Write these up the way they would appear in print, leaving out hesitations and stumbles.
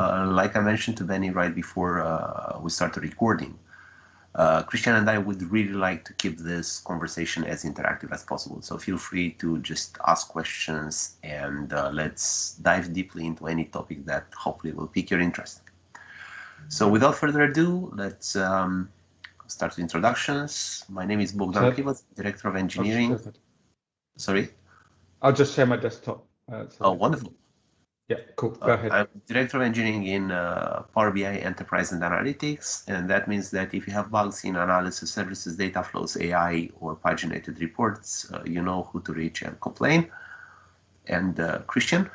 Like I mentioned to Benny right before we started recording, Christian and I would really like to keep this conversation as interactive as possible. So feel free to just ask questions and let's dive deeply into any topic that hopefully will pique your interest. So without further ado, let's start with introductions. My name is Bogdan Crivat, Director of Engineering. Sorry? I'll just share my desktop. Oh, wonderful. Yeah, cool. Go ahead. I'm Director of Engineering in Power BI Enterprise and Analytics, and that means that if you have bugs in analysis services, Dataflows, AI, or paginated reports, you know who to reach and complain. And Christian?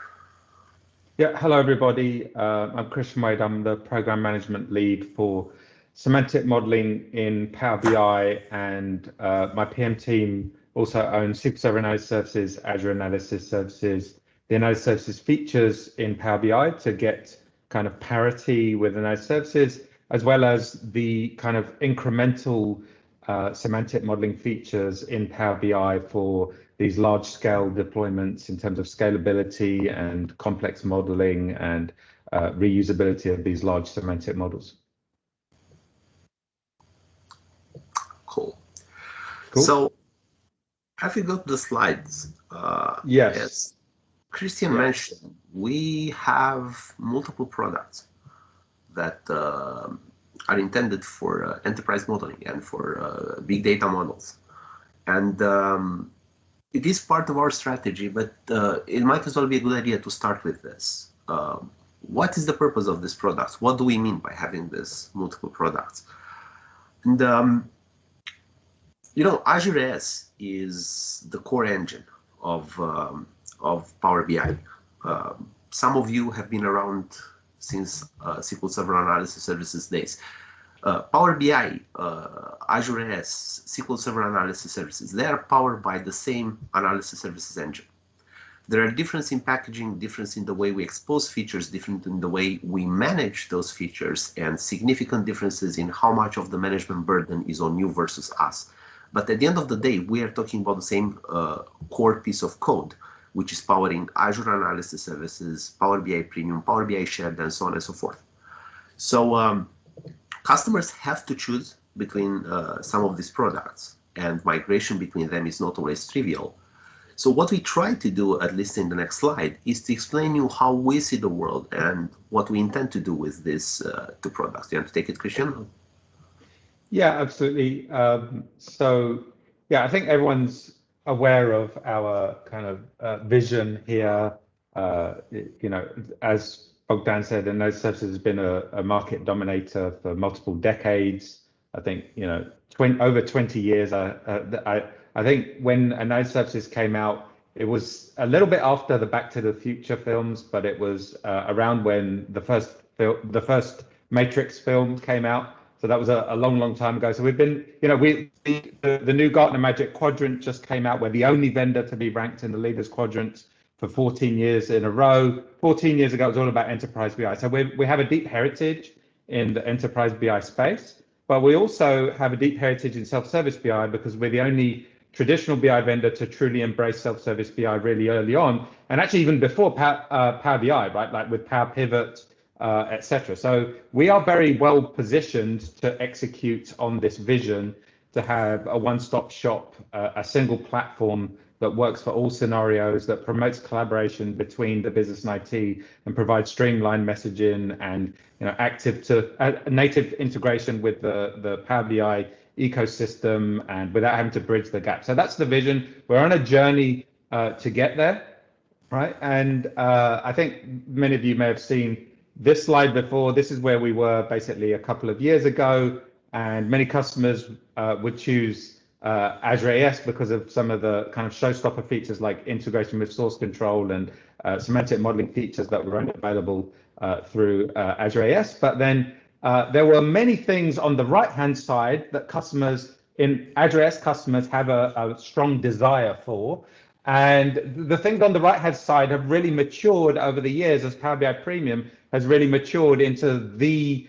Yeah, hello everybody. I'm Christian Wade. I'm the Program Management Lead for Semantic Modeling in Power BI, and my PM team also owns SQL Server Analysis Services, Azure Analysis Services, the analysis services features in Power BI to get kind of parity with analysis services, as well as the kind of incremental semantic modeling features in Power BI for these large scale deployments in terms of scalability and complex modeling and reusability of these large semantic models. Cool. So have you got the slides? Yes. As Christian mentioned, we have multiple products that are intended for enterprise modeling and for big data models. And it is part of our strategy, but it might as well be a good idea to start with this. What is the purpose of these products? What do we mean by having these multiple products? And you know, Azure AS is the core engine of Power BI. Some of you have been around since SQL Server Analysis Services days. Power BI, Azure AS, SQL Server Analysis Services, they are powered by the same analysis services engine. There are differences in packaging, difference in the way we expose features, different in the way we manage those features, and significant differences in how much of the management burden is on you versus us. But at the end of the day, we are talking about the same core piece of code, which is powering Azure Analysis Services, Power BI Premium, Power BI Shared, and so on and so forth. So customers have to choose between some of these products, and migration between them is not always trivial. So what we try to do, at least in the next slide, is to explain you how we see the world and what we intend to do with these two products. Do you want to take it, Christian? Yeah, absolutely. So, yeah, I think everyone's aware of our kind of vision here. You know, as Bogdan said, analysis services has been a market dominator for multiple decades. I think, you know, over 20 years. I think when analysis services came out, it was a little bit after the Back to the Future films, but it was around when the first Matrix film came out. So that was a long, long time ago. So we've been, you know, the new Gartner Magic Quadrant just came out. We're the only vendor to be ranked in the leaders quadrant for 14 years in a row. 14 years ago, it was all about enterprise BI. So we have a deep heritage in the enterprise BI space, but we also have a deep heritage in self-service BI because we're the only traditional BI vendor to truly embrace self-service BI really early on. And actually even before Power BI, right? Like with Power Pivot, etc. So we are very well positioned to execute on this vision to have a one-stop shop, a single platform that works for all scenarios, that promotes collaboration between the business and IT, and provides streamlined messaging and, you know, active to native integration with the Power BI ecosystem, and without having to bridge the gap. So that's the vision. We're on a journey to get there, right? And I think many of you may have seen this slide before. This is where we were basically a couple of years ago, and many customers would choose Azure AS because of some of the kind of showstopper features like integration with source control and semantic modeling features that were only available through Azure AS. But then there were many things on the right-hand side that customers in Azure AS customers have a strong desire for. And the things on the right-hand side have really matured over the years as Power BI Premium has really matured into the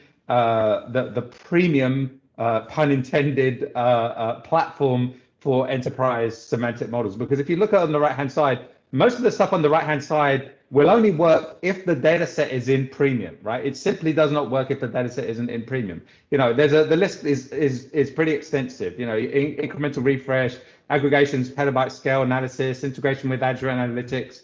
premium, pun intended, platform for enterprise semantic models. Because if you look at on the right-hand side, most of the stuff on the right-hand side will only work if the data set is in premium, right? It simply does not work if the data set isn't in premium. You know, the list is pretty extensive. You know, incremental refresh, aggregations, petabyte scale analysis, integration with Azure Analytics,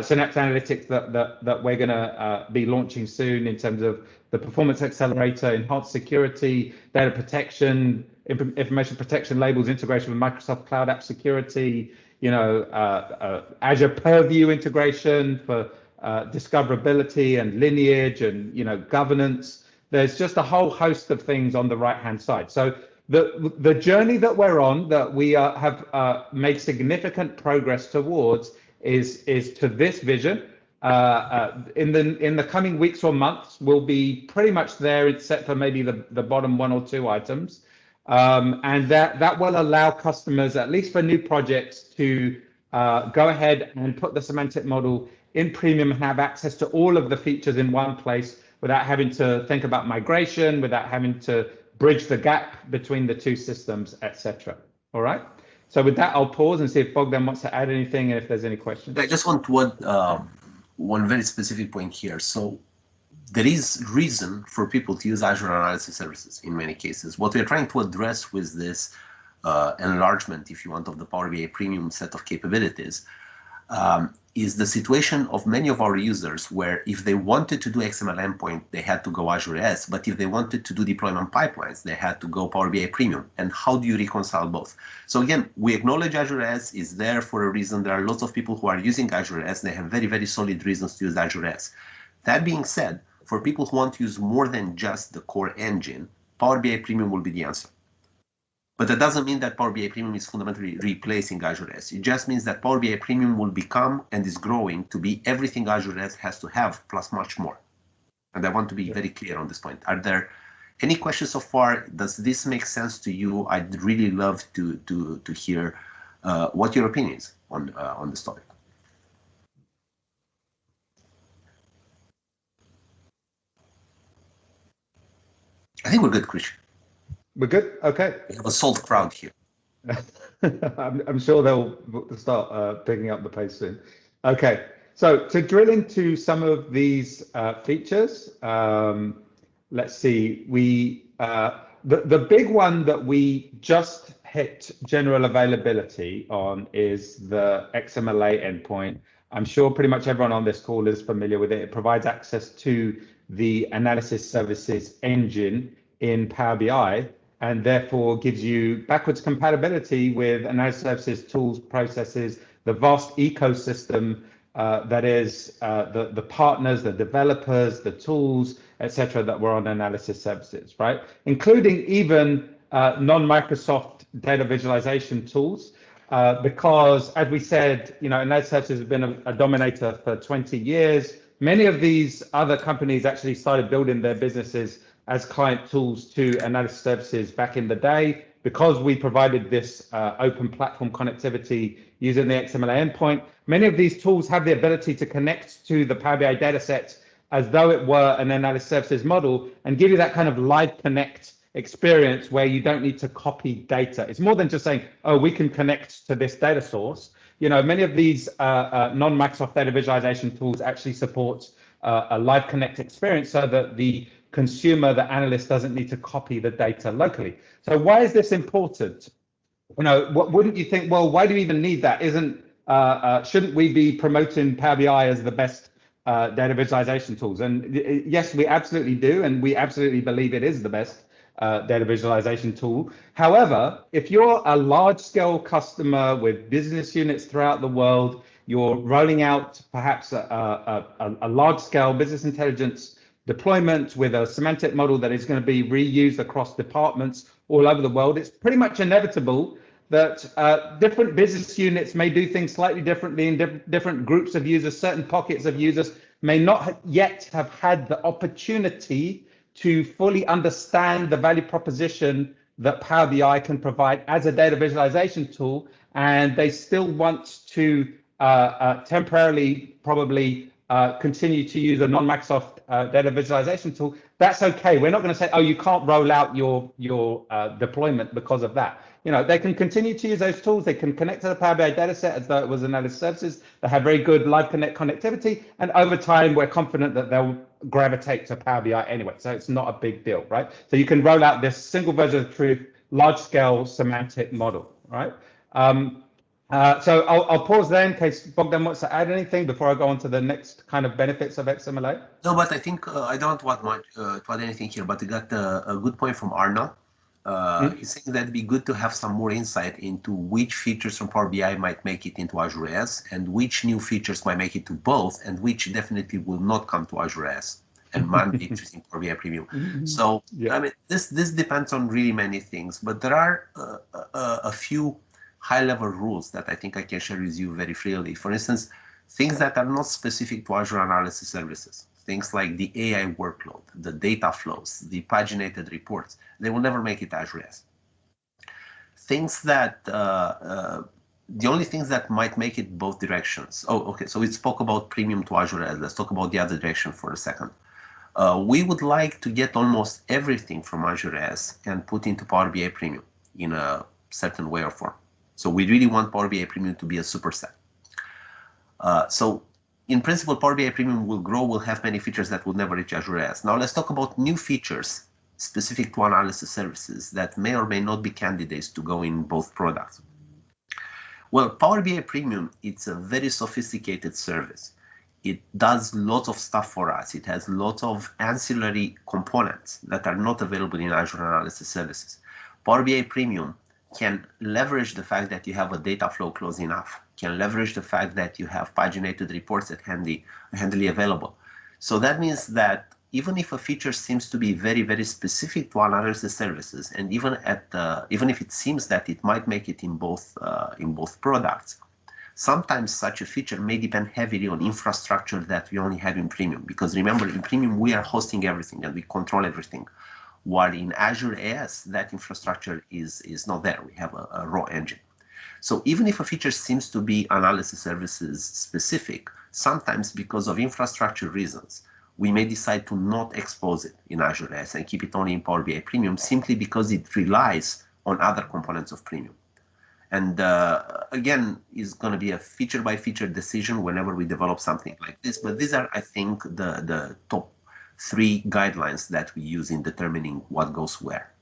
Synapse Analytics that we're going to be launching soon in terms of the performance accelerator, enhanced security, data protection, information protection labels, integration with Microsoft Cloud App Security, you know, Azure Purview integration for discoverability and lineage and, you know, governance. There's just a whole host of things on the right-hand side. So the journey that we're on, that we have made significant progress towards, is to this vision. In the coming weeks or months, we'll be pretty much there, except for maybe the bottom 1 or 2 items. And that will allow customers, at least for new projects, to go ahead and put the semantic model in premium and have access to all of the features in one place without having to think about migration, without having to bridge the gap between the 2 systems, etc. All right. So with that, I'll pause and see if Bogdan wants to add anything and if there's any questions. I just want to add one very specific point here. So there is reason for people to use Azure Analysis Services in many cases. What we're trying to address with this enlargement, if you want, of the Power BI premium set of capabilities is the situation of many of our users where if they wanted to do XML endpoint, they had to go Azure S, but if they wanted to do deployment pipelines, they had to go Power BI Premium. And how do you reconcile both? So again, we acknowledge Azure S is there for a reason. There are lots of people who are using Azure S. They have very, very solid reasons to use Azure S. That being said, for people who want to use more than just the core engine, Power BI Premium will be the answer. But that doesn't mean that Power BI Premium is fundamentally replacing Azure S. It just means that Power BI Premium will become and is growing to be everything Azure S has to have, plus much more. And I want to be very clear on this point. Are there any questions so far? Does this make sense to you? I'd really love to hear what your opinion is on this topic. I think we're good, Christian. We're good? Okay. We have a sold crowd here. I'm sure they'll start picking up the pace soon. Okay, so to drill into some of these features, let's see. The big one that we just hit general availability on is the XMLA endpoint. I'm sure pretty much everyone on this call is familiar with it. It provides access to the analysis services engine in Power BI, and therefore gives you backwards compatibility with analysis services, tools, processes, the vast ecosystem that is the partners, the developers, the tools, etc., that were on analysis services, right? Including even non-Microsoft data visualization tools, because as we said, you know, analysis services has been a dominator for 20 years. Many of these other companies actually started building their businesses as client tools to analysis services back in the day. Because we provided this open platform connectivity using the XMLA endpoint, many of these tools have the ability to connect to the Power BI dataset as though it were an analysis services model and give you that kind of live connect experience where you don't need to copy data. It's more than just saying, oh, we can connect to this data source. You know, many of these non-Microsoft data visualization tools actually support a live connect experience so that the consumer, the analyst, doesn't need to copy the data locally. So why is this important? You know, wouldn't you think, well, why do we even need that? Shouldn't we be promoting Power BI as the best data visualization tools? And yes, we absolutely do, and we absolutely believe it is the best data visualization tool. However, if you're a large-scale customer with business units throughout the world, you're rolling out perhaps a large-scale business intelligence deployment with a semantic model that is going to be reused across departments all over the world, it's pretty much inevitable that different business units may do things slightly differently in different groups of users. Certain pockets of users may not yet have had the opportunity to fully understand the value proposition that Power BI can provide as a data visualization tool, and they still want to temporarily probably continue to use a non-Microsoft data visualization tool, that's okay. We're not going to say, oh, you can't roll out your deployment because of that. You know, they can continue to use those tools. They can connect to the Power BI data set as though it was analysis services. They have very good live connect connectivity. And over time, we're confident that they'll gravitate to Power BI anyway. So it's not a big deal, right? So you can roll out this single version of truth, large scale semantic model, right? So I'll pause there in case Bogdan wants to add anything before I go on to the next kind of benefits of XMLA. No, but I think I don't want much to add anything here, but I got a good point from Arna. He's saying that it'd be good to have some more insight into which features from Power BI might make it into Azure AS and which new features might make it to both and which definitely will not come to Azure AS and might be interesting Power BI Premium. So, yeah. I mean, this depends on really many things, but there are a few high-level rules that I think I can share with you very freely. For instance, things that are not specific to Azure Analysis Services. Things like the AI workload, the data flows, the paginated reports, they will never make it Azure AS. Things that, the only things that might make it both directions. Oh, okay, so we spoke about premium to Azure AS. Let's talk about the other direction for a second. We would like to get almost everything from Azure AS and put into Power BI Premium in a certain way or form. So we really want Power BI Premium to be a superset. So in principle, Power BI Premium will grow, will have many features that will never reach Azure AS. Now let's talk about new features specific to analysis services that may or may not be candidates to go in both products. Well, Power BI Premium, it's a very sophisticated service. It does lots of stuff for us. It has lots of ancillary components that are not available in Azure Analysis Services. Power BI Premium can leverage the fact that you have a data flow close enough, can leverage the fact that you have paginated reports that handily available. So that means that even if a feature seems to be very, very specific to analysis services, and even if it seems that it might make it in both products, sometimes such a feature may depend heavily on infrastructure that we only have in Premium. Because remember, in Premium we are hosting everything and we control everything. While in Azure AS, that infrastructure is not there. We have a raw engine. So even if a feature seems to be analysis services specific, sometimes because of infrastructure reasons, we may decide to not expose it in Azure AS and keep it only in Power BI Premium simply because it relies on other components of Premium. And again, it's going to be a feature by feature decision whenever we develop something like this. But these are, I think, the top 3 guidelines that we use in determining what goes where.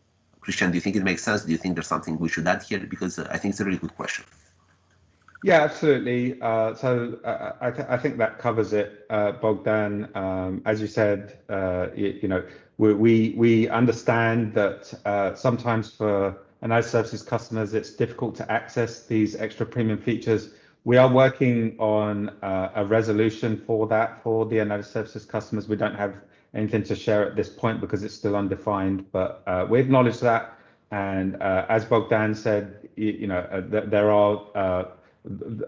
Christian, do you think it makes sense? Do you think there's something we should add here? Because I think it's a really good question. Yeah, absolutely. I think that covers it, Bogdan. As you said, you know, we understand that sometimes for analysis services customers, it's difficult to access these extra premium features. We are working on a resolution for that for the analysis services customers. We don't have anything to share at this point because it's still undefined, but we acknowledge that. And as Bogdan said, you know, there are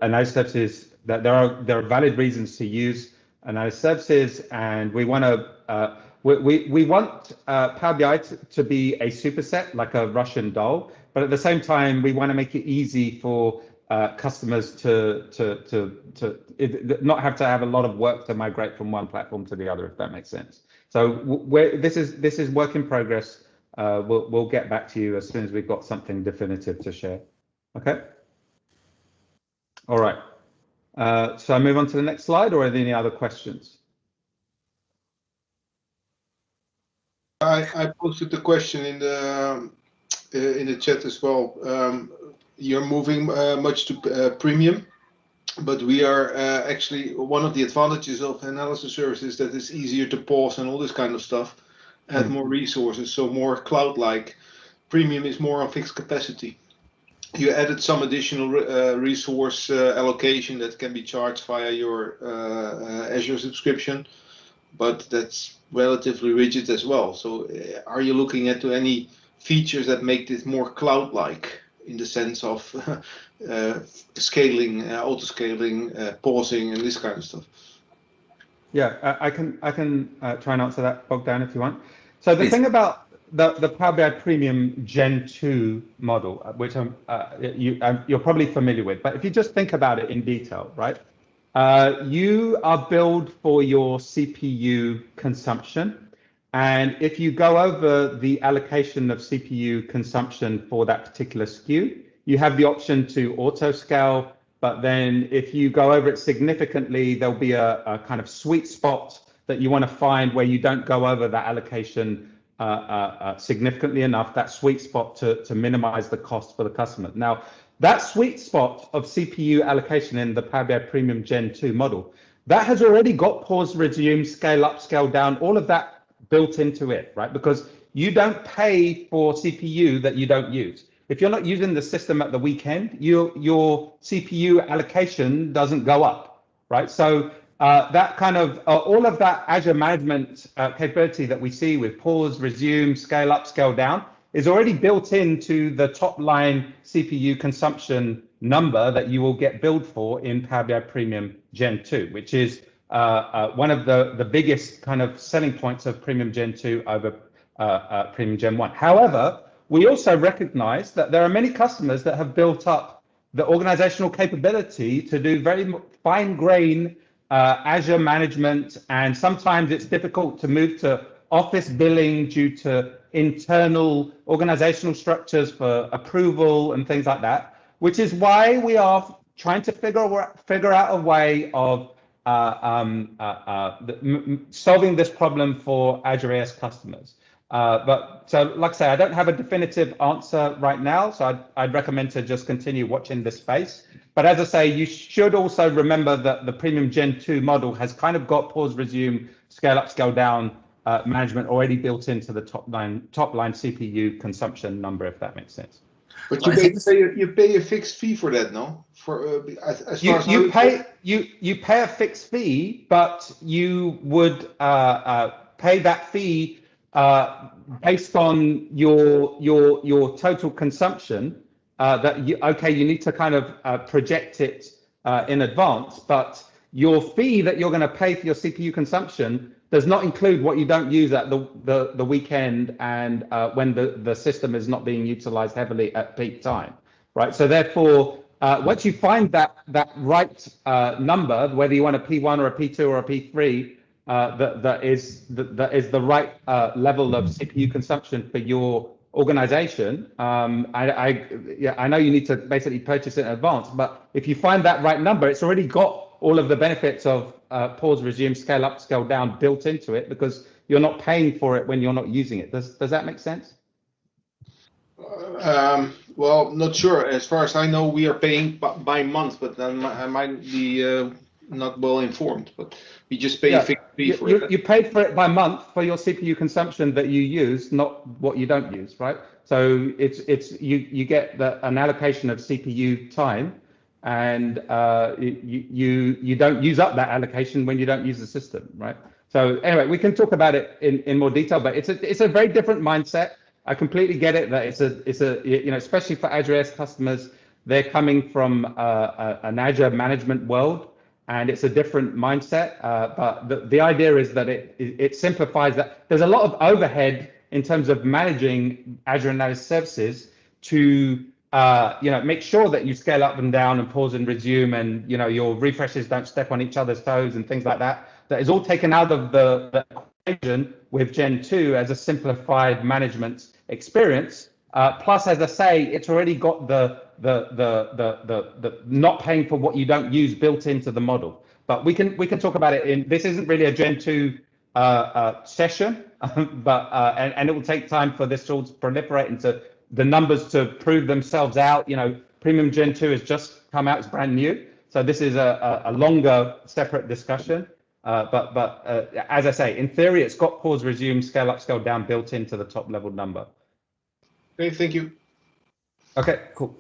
analysis services, that there are valid reasons to use analysis services, and we want to we want Power BI to be a superset, like a Russian doll, but at the same time we want to make it easy for customers to not have to have a lot of work to migrate from one platform to the other, if that makes sense. So this is work in progress. We'll get back to you as soon as we've got something definitive to share. Okay. All right. So I move on to the next slide, or are there any other questions? I posted the question in the chat as well. You're moving much to premium, but we are actually, one of the advantages of analysis services that it's easier to pause and all this kind of stuff, add more resources, so more cloud-like. Premium is more on fixed capacity. You added some additional resource allocation that can be charged via your Azure subscription, but that's relatively rigid as well. So are you looking at any features that make this more cloud-like in the sense of scaling, auto-scaling, pausing, and this kind of stuff? Yeah, I can try and answer that, Bogdan, if you want. So the thing about the Power BI Premium Gen 2 model, which you're probably familiar with, but if you just think about it in detail, right? You are billed for your CPU consumption. And if you go over the allocation of CPU consumption for that particular SKU, you have the option to auto scale. But then if you go over it significantly, there'll be a kind of sweet spot that you want to find where you don't go over that allocation significantly enough, that sweet spot to minimize the cost for the customer. Now, that sweet spot of CPU allocation in the Power BI Premium Gen 2 model, that has already got pause, resume, scale up, scale down, all of that built into it, right? Because you don't pay for CPU that you don't use. If you're not using the system at the weekend, your CPU allocation doesn't go up, right? So that kind of, all of that Azure management capability that we see with pause, resume, scale up, scale down is already built into the top line CPU consumption number that you will get billed for in Power BI Premium Gen 2, which is one of the biggest kind of selling points of Premium Gen 2 over Premium Gen 1. However, we also recognize that there are many customers that have built up the organizational capability to do very fine grain Azure management, and sometimes it's difficult to move to office billing due to internal organizational structures for approval and things like that, which is why we are trying to figure out a way of solving this problem for Azure AS customers. But so, like I say, I don't have a definitive answer right now, so I'd recommend to just continue watching this space. But as I say, you should also remember that the Premium Gen 2 model has kind of got pause, resume, scale up, scale down management already built into the top line CPU consumption number, if that makes sense. But you pay a fixed fee for that, no? For as far as you pay a fixed fee, but you would pay that fee based on your total consumption. That you need to kind of project it in advance, but your fee that you're going to pay for your CPU consumption does not include what you don't use at the weekend and when the system is not being utilized heavily at peak time, right? So therefore, once you find that right number, whether you want a P1 or a P2 or a P3, that is the right level of CPU consumption for your organization. I know you need to basically purchase it in advance, but if you find that right number, it's already got all of the benefits of pause, resume, scale up, scale down built into it, because you're not paying for it when you're not using it. Does that make sense? Well, not sure. As far as I know, we are paying by month, but then I might be not well informed. But we just pay a fixed fee for it. You paid for it by month for your CPU consumption that you use, not what you don't use, right? So it's you get an allocation of CPU time, and you don't use up that allocation when you don't use the system, right? So anyway, we can talk about it in more detail, but it's a very different mindset. I completely get it that it's a especially for Azure AS customers, they're coming from an Azure management world, and it's a different mindset. But the idea is that it simplifies that. There's a lot of overhead in terms of managing Azure Analytics services to make sure that you scale up and down and pause and resume, and your refreshes don't step on each other's toes and things like that. That is all taken out of the equation with Gen 2 as a simplified management experience. Plus, as I say, it's already got the not paying for what you don't use built into the model. But we can talk about it this isn't really a Gen 2 session, but and it will take time for this all to proliferate into the numbers to prove themselves out. Premium Gen 2 has just come out; it's brand new, so this is a longer separate discussion. But as I say, in theory, it's got pause, resume, scale up, scale down built into the top level number. Okay, thank you. Okay, cool.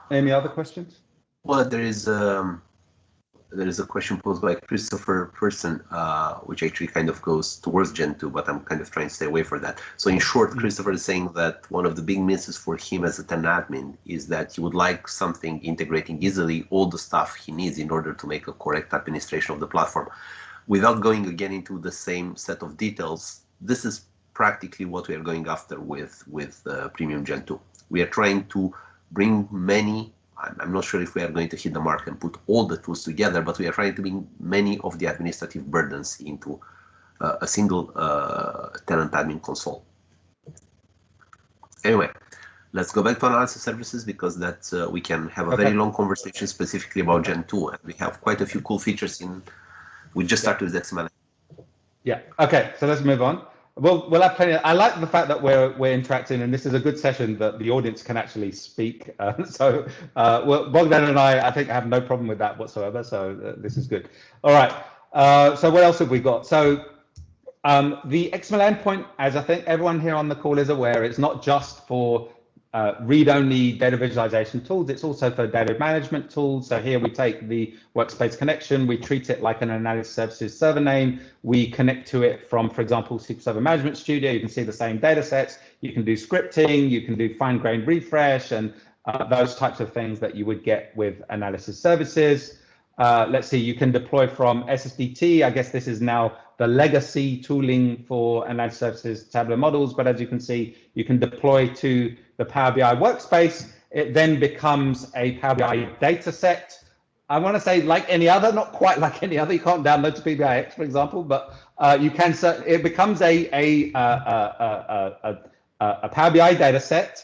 Any other questions? Well, there is a question posed by Christopher Person, which actually kind of goes towards Gen 2, but I'm kind of trying to stay away from that. So in short, Christopher is saying that one of the big misses for him as a 10 admin is that he would like something integrating easily all the stuff he needs in order to make a correct administration of the platform. Without going again into the same set of details, this is practically what we are going after with Premium Gen 2. We are trying to bring many I'm not sure if we are going to hit the mark and put all the tools together, but we are trying to bring many of the administrative burdens into a single tenant admin console. Anyway, let's go back to analysis services, because that we can have a very long conversation specifically about Gen 2, and we have quite a few cool features in. We just started with XMLA. Yeah. Okay. So let's move on. We'll have plenty. I like the fact that we're interacting, and this is a good session that the audience can actually speak. Well, Bogdan and I think have no problem with that whatsoever. So this is good. All right. So what else have we got? So the XMLA endpoint, as I think everyone here on the call is aware, it's not just for read-only data visualization tools, it's also for data management tools. So here we take the workspace connection, we treat it like an analysis services server name, we connect to it from, for example, SQL Server Management Studio. You can see the same data sets, you can do scripting, you can do fine-grained refresh, and those types of things that you would get with analysis services. Let's see, you can deploy from SSDT. I guess this is now the legacy tooling for analysis services tabular models, but as you can see, you can deploy to the Power BI workspace. It then becomes a Power BI data set. I want to say like any other, not quite like any other. You can't download to PBIX, for example, but you can. It becomes a Power BI data set.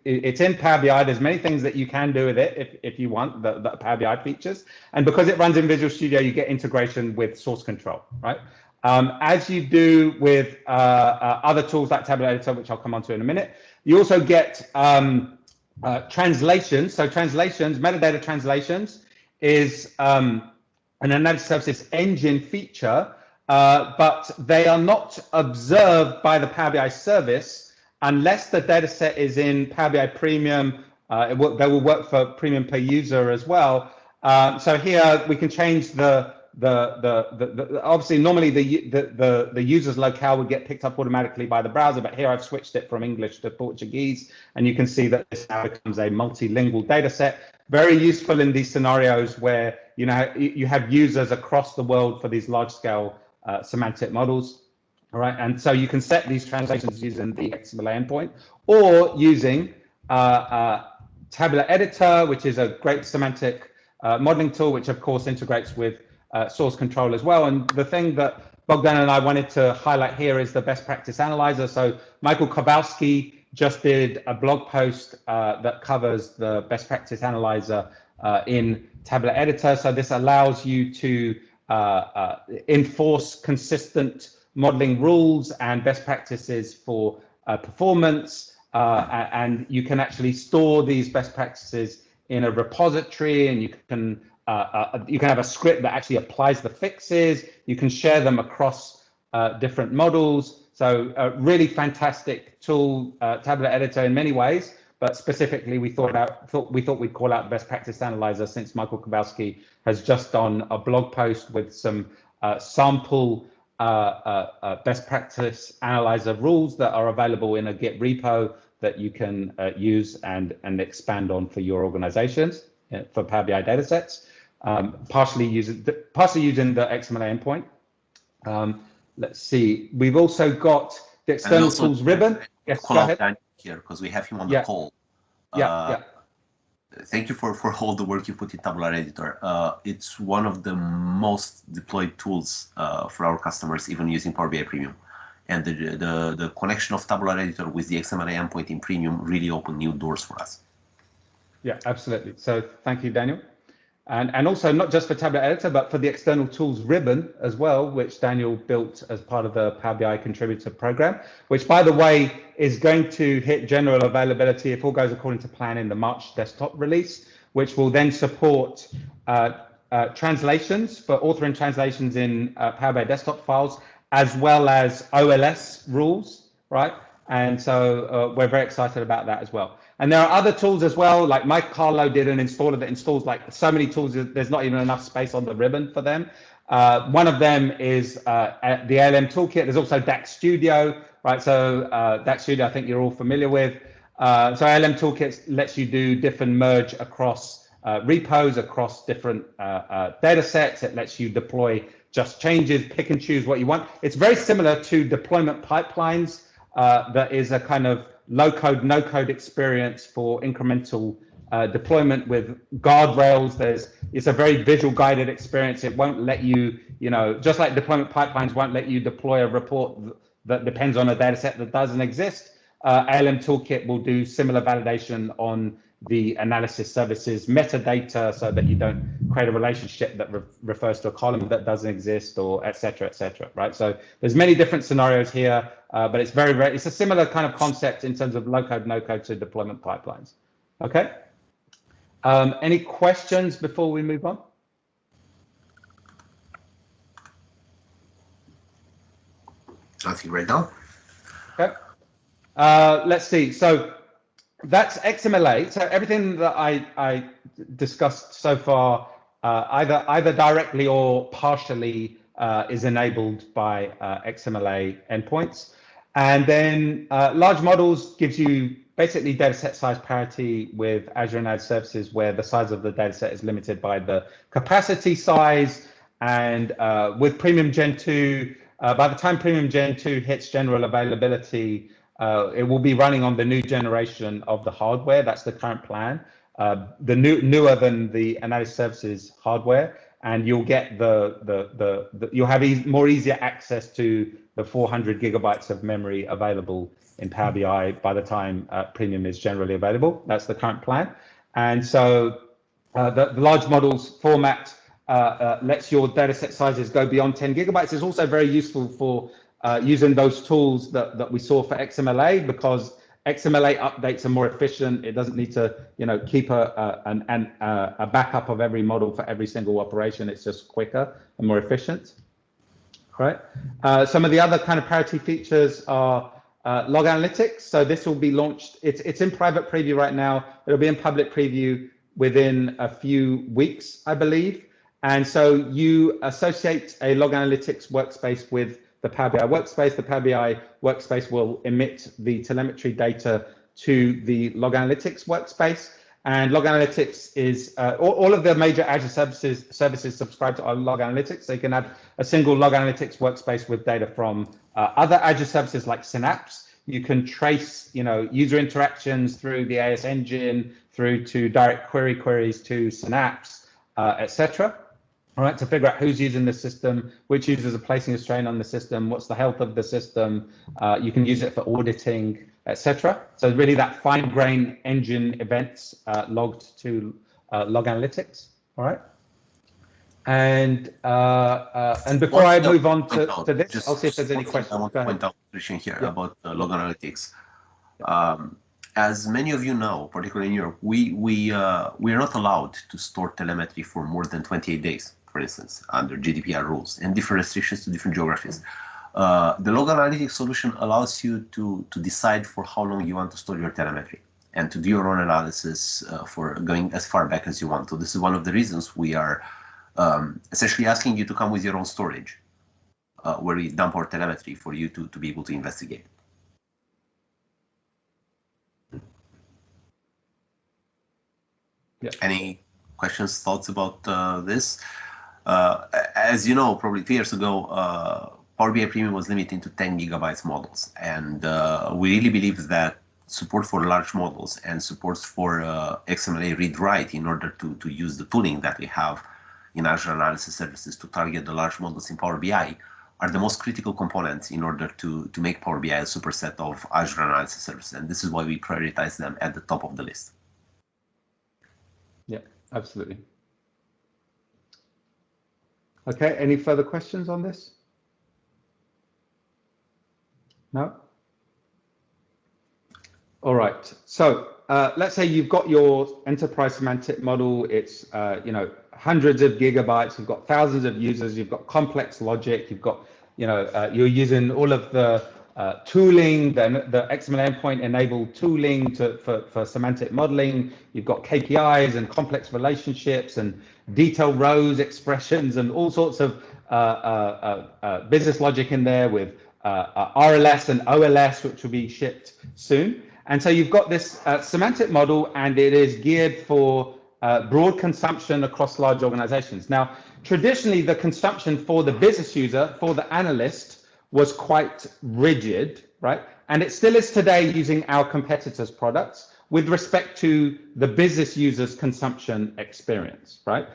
It's in Power BI. There's many things that you can do with it if you want the Power BI features, and because it runs in Visual Studio, you get integration with source control, right? As you do with other tools like Tabular Editor, which I'll come on to in a minute. You also get translations. So translations, metadata translations, is an analysis services engine feature. But they are not observed by the Power BI service unless the data set is in Power BI Premium. They will work for Premium per user as well. So here we can change obviously normally the user's locale would get picked up automatically by the browser, but here I've switched it from English to Portuguese, and you can see that this now becomes a multilingual data set. Very useful in these scenarios where you have users across the world for these large scale semantic models. All right, and so you can set these translations using the XMLA endpoint or using Tabular Editor, which is a great semantic modeling tool, which of course integrates with source control as well. And the thing that Bogdan and I wanted to highlight here is the best practice analyzer. So Michael Kowalski just did a blog post that covers the best practice analyzer in Tabular Editor. So this allows you to enforce consistent modeling rules and best practices for performance, and you can actually store these best practices in a repository, and you can have a script that actually applies the fixes. You can share them across different models. So a really fantastic tool, Tabular Editor in many ways, but specifically we thought we'd call out the best practice analyzer, since Michael Kowalski has just done a blog post with some sample best practice analyzer rules that are available in a Git repo that you can use and expand on for your organizations for Power BI datasets, partially using the XMLA endpoint. Let's see, we've also got the external tools ribbon. Yes, go ahead. Here, because we have him on the call. Thank you for all the work you put in Tabular Editor. It's one of the most deployed tools for our customers, even using Power BI Premium. And the connection of Tabular Editor with the XMLA endpoint in Premium really opened new doors for us. Yeah, absolutely. So thank you, Daniel. And also not just for Tabular Editor, but for the external tools ribbon as well, which Daniel built as part of the Power BI contributor program, which, by the way, is going to hit general availability if all goes according to plan in the March desktop release, which will then support translations for authoring translations in Power BI desktop files, as well as OLS rules, right? And so we're very excited about that as well. And there are other tools as well, like Mike Carlo did an installer that installs like so many tools, there's not even enough space on the ribbon for them. One of them is the ALM toolkit. There's also DAX Studio, right? So DAX Studio, I think you're all familiar with. So ALM toolkit lets you do different merge across repos, across different data sets. It lets you deploy just changes, pick and choose what you want. It's very similar to deployment pipelines. That is a kind of low code, no code experience for incremental deployment with guardrails. It's a very visual guided experience. It won't let you, just like deployment pipelines won't let you deploy a report that depends on a data set that doesn't exist. ALM Toolkit will do similar validation on the analysis services metadata so that you don't create a relationship that refers to a column that doesn't exist, or et cetera, right? So there's many different scenarios here, but it's it's a similar kind of concept in terms of low code, no code to deployment pipelines. Okay. Any questions before we move on? Nothing right now. Okay. Let's see. So that's XMLA. So everything that I discussed so far, either directly or partially, is enabled by XMLA endpoints. And then large models gives you basically data set size parity with Azure Analytics Services, where the size of the data set is limited by the capacity size. And with Premium Gen 2, by the time Premium Gen 2 hits general availability, it will be running on the new generation of the hardware. That's the current plan. Newer than the Analytics Services hardware, and you'll get you'll have more easier access to the 400 gigabytes of memory available in Power BI by the time Premium is generally available. That's the current plan. And so the large models format lets your data set sizes go beyond 10 gigabytes. It's also very useful for using those tools that we saw for XMLA, because XMLA updates are more efficient. It doesn't need to, keep a backup of every model for every single operation. It's just quicker and more efficient. Right. Some of the other kind of parity features are log analytics. So this will be launched. It's in private preview right now. It'll be in public preview within a few weeks, I believe. And so you associate a log analytics workspace with the Power BI workspace. The Power BI workspace will emit the telemetry data to the log analytics workspace. And log analytics is all of the major Azure services subscribe to our log analytics. So you can have a single log analytics workspace with data from other Azure services like Synapse. You can trace, user interactions through the AS engine, through to direct queries to Synapse, etc. All right, to figure out who's using the system, which users are placing a strain on the system, what's the health of the system. You can use it for auditing, etc. So really that fine-grained engine events logged to log analytics. All right. And before I move on to this, I'll see if there's any questions. I want to point out, Christian, here about log analytics. As many of you know, particularly in Europe, we are not allowed to store telemetry for more than 28 days, for instance, under GDPR rules, and different restrictions to different geographies. The log analytics solution allows you to decide for how long you want to store your telemetry and to do your own analysis for going as far back as you want. So this is one of the reasons we are essentially asking you to come with your own storage, where we dump our telemetry for you to be able to investigate. Yeah. Any questions, thoughts about this? As you know, probably 2 years ago, Power BI Premium was limited to 10 gigabytes models. And we really believe that support for large models and supports for XMLA read-write in order to use the tooling that we have in Azure Analysis Services to target the large models in Power BI are the most critical components in order to make Power BI a superset of Azure Analysis Services. And this is why we prioritize them at the top of the list. Yeah, absolutely. Okay, any further questions on this? No? All right, so let's say you've got your enterprise semantic model. It's hundreds of gigabytes. You've got thousands of users. You've got complex logic. You've got you're using all of the tooling, the XML endpoint enabled tooling for semantic modeling. You've got KPIs and complex relationships and detailed rows, expressions, and all sorts of business logic in there with RLS and OLS, which will be shipped soon. And so you've got this semantic model, and it is geared for broad consumption across large organizations. Now, traditionally, the consumption for the business user, for the analyst, was quite rigid, right? And it still is today using our competitors' products with respect to the business user's consumption experience, right?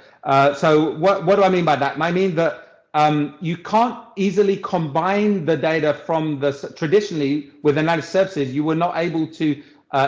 So what do I mean by that? I mean that you can't easily combine the data from traditionally with analysis services, you were not able to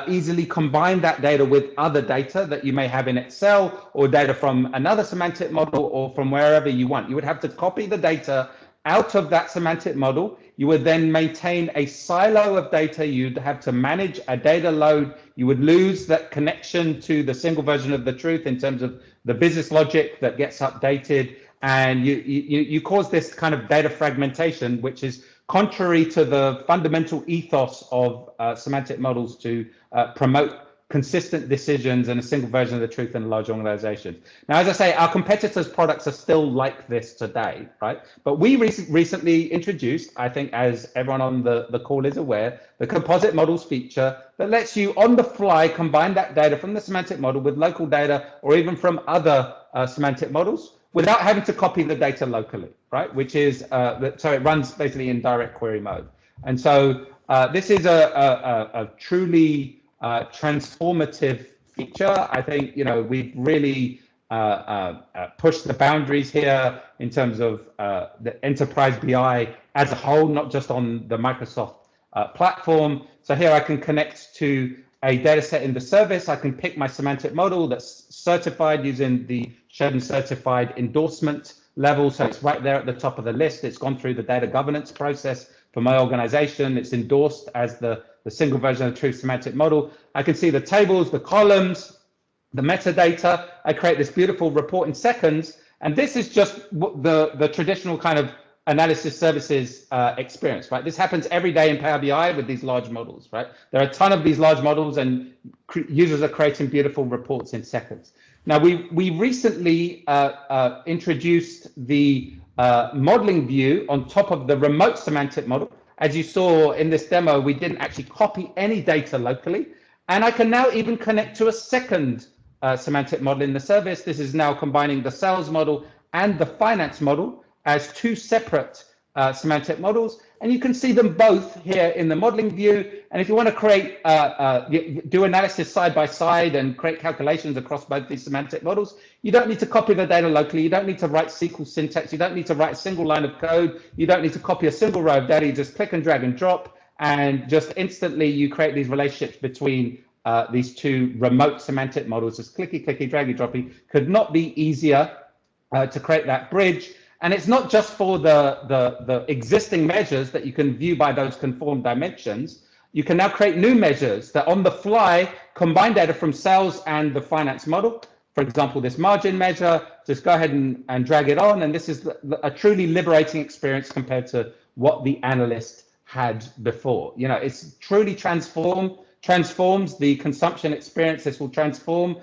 easily combine that data with other data that you may have in Excel or data from another semantic model or from wherever you want. You would have to copy the data out of that semantic model. You would then maintain a silo of data. You'd have to manage a data load. You would lose that connection to the single version of the truth in terms of the business logic that gets updated. And you cause this kind of data fragmentation, which is contrary to the fundamental ethos of semantic models to promote consistent decisions and a single version of the truth in a large organization. Now, as I say, our competitors' products are still like this today, right? But we recently introduced, I think, as everyone on the call is aware, the composite models feature that lets you on the fly combine that data from the semantic model with local data or even from other semantic models without having to copy the data locally, right? Which is, so it runs basically in direct query mode. And so this is a truly transformative feature. I think, you know, we've really pushed the boundaries here in terms of the enterprise BI as a whole, not just on the Microsoft platform. So here I can connect to a data set in the service. I can pick my semantic model that's certified using the Sheridan certified endorsement level. So it's right there at the top of the list. It's gone through the data governance process for my organization. It's endorsed as the single version of the truth semantic model. I can see the tables, the columns, the metadata. I create this beautiful report in seconds. And this is just the traditional kind of analysis services experience, right? This happens every day in Power BI with these large models, right? There are a ton of these large models and users are creating beautiful reports in seconds. Now, we recently introduced the modeling view on top of the remote semantic model. As you saw in this demo, we didn't actually copy any data locally. And I can now even connect to a second semantic model in the service. This is now combining the sales model and the finance model as two separate semantic models. And you can see them both here in the modeling view. And if you want to create, do analysis side by side and create calculations across both these semantic models, you don't need to copy the data locally. You don't need to write SQL syntax. You don't need to write a single line of code. You don't need to copy a single row of data. You just click and drag and drop. And just instantly you create these relationships between these two remote semantic models. Just clicky, clicky, draggy, droppy. Could not be easier to create that bridge. And it's not just for the existing measures that you can view by those conformed dimensions. You can now create new measures that on the fly combine data from sales and the finance model. For example, this margin measure, just go ahead and drag it on. And this is a truly liberating experience compared to what the analyst had before. You know, it's truly transforms the consumption experience. This will transform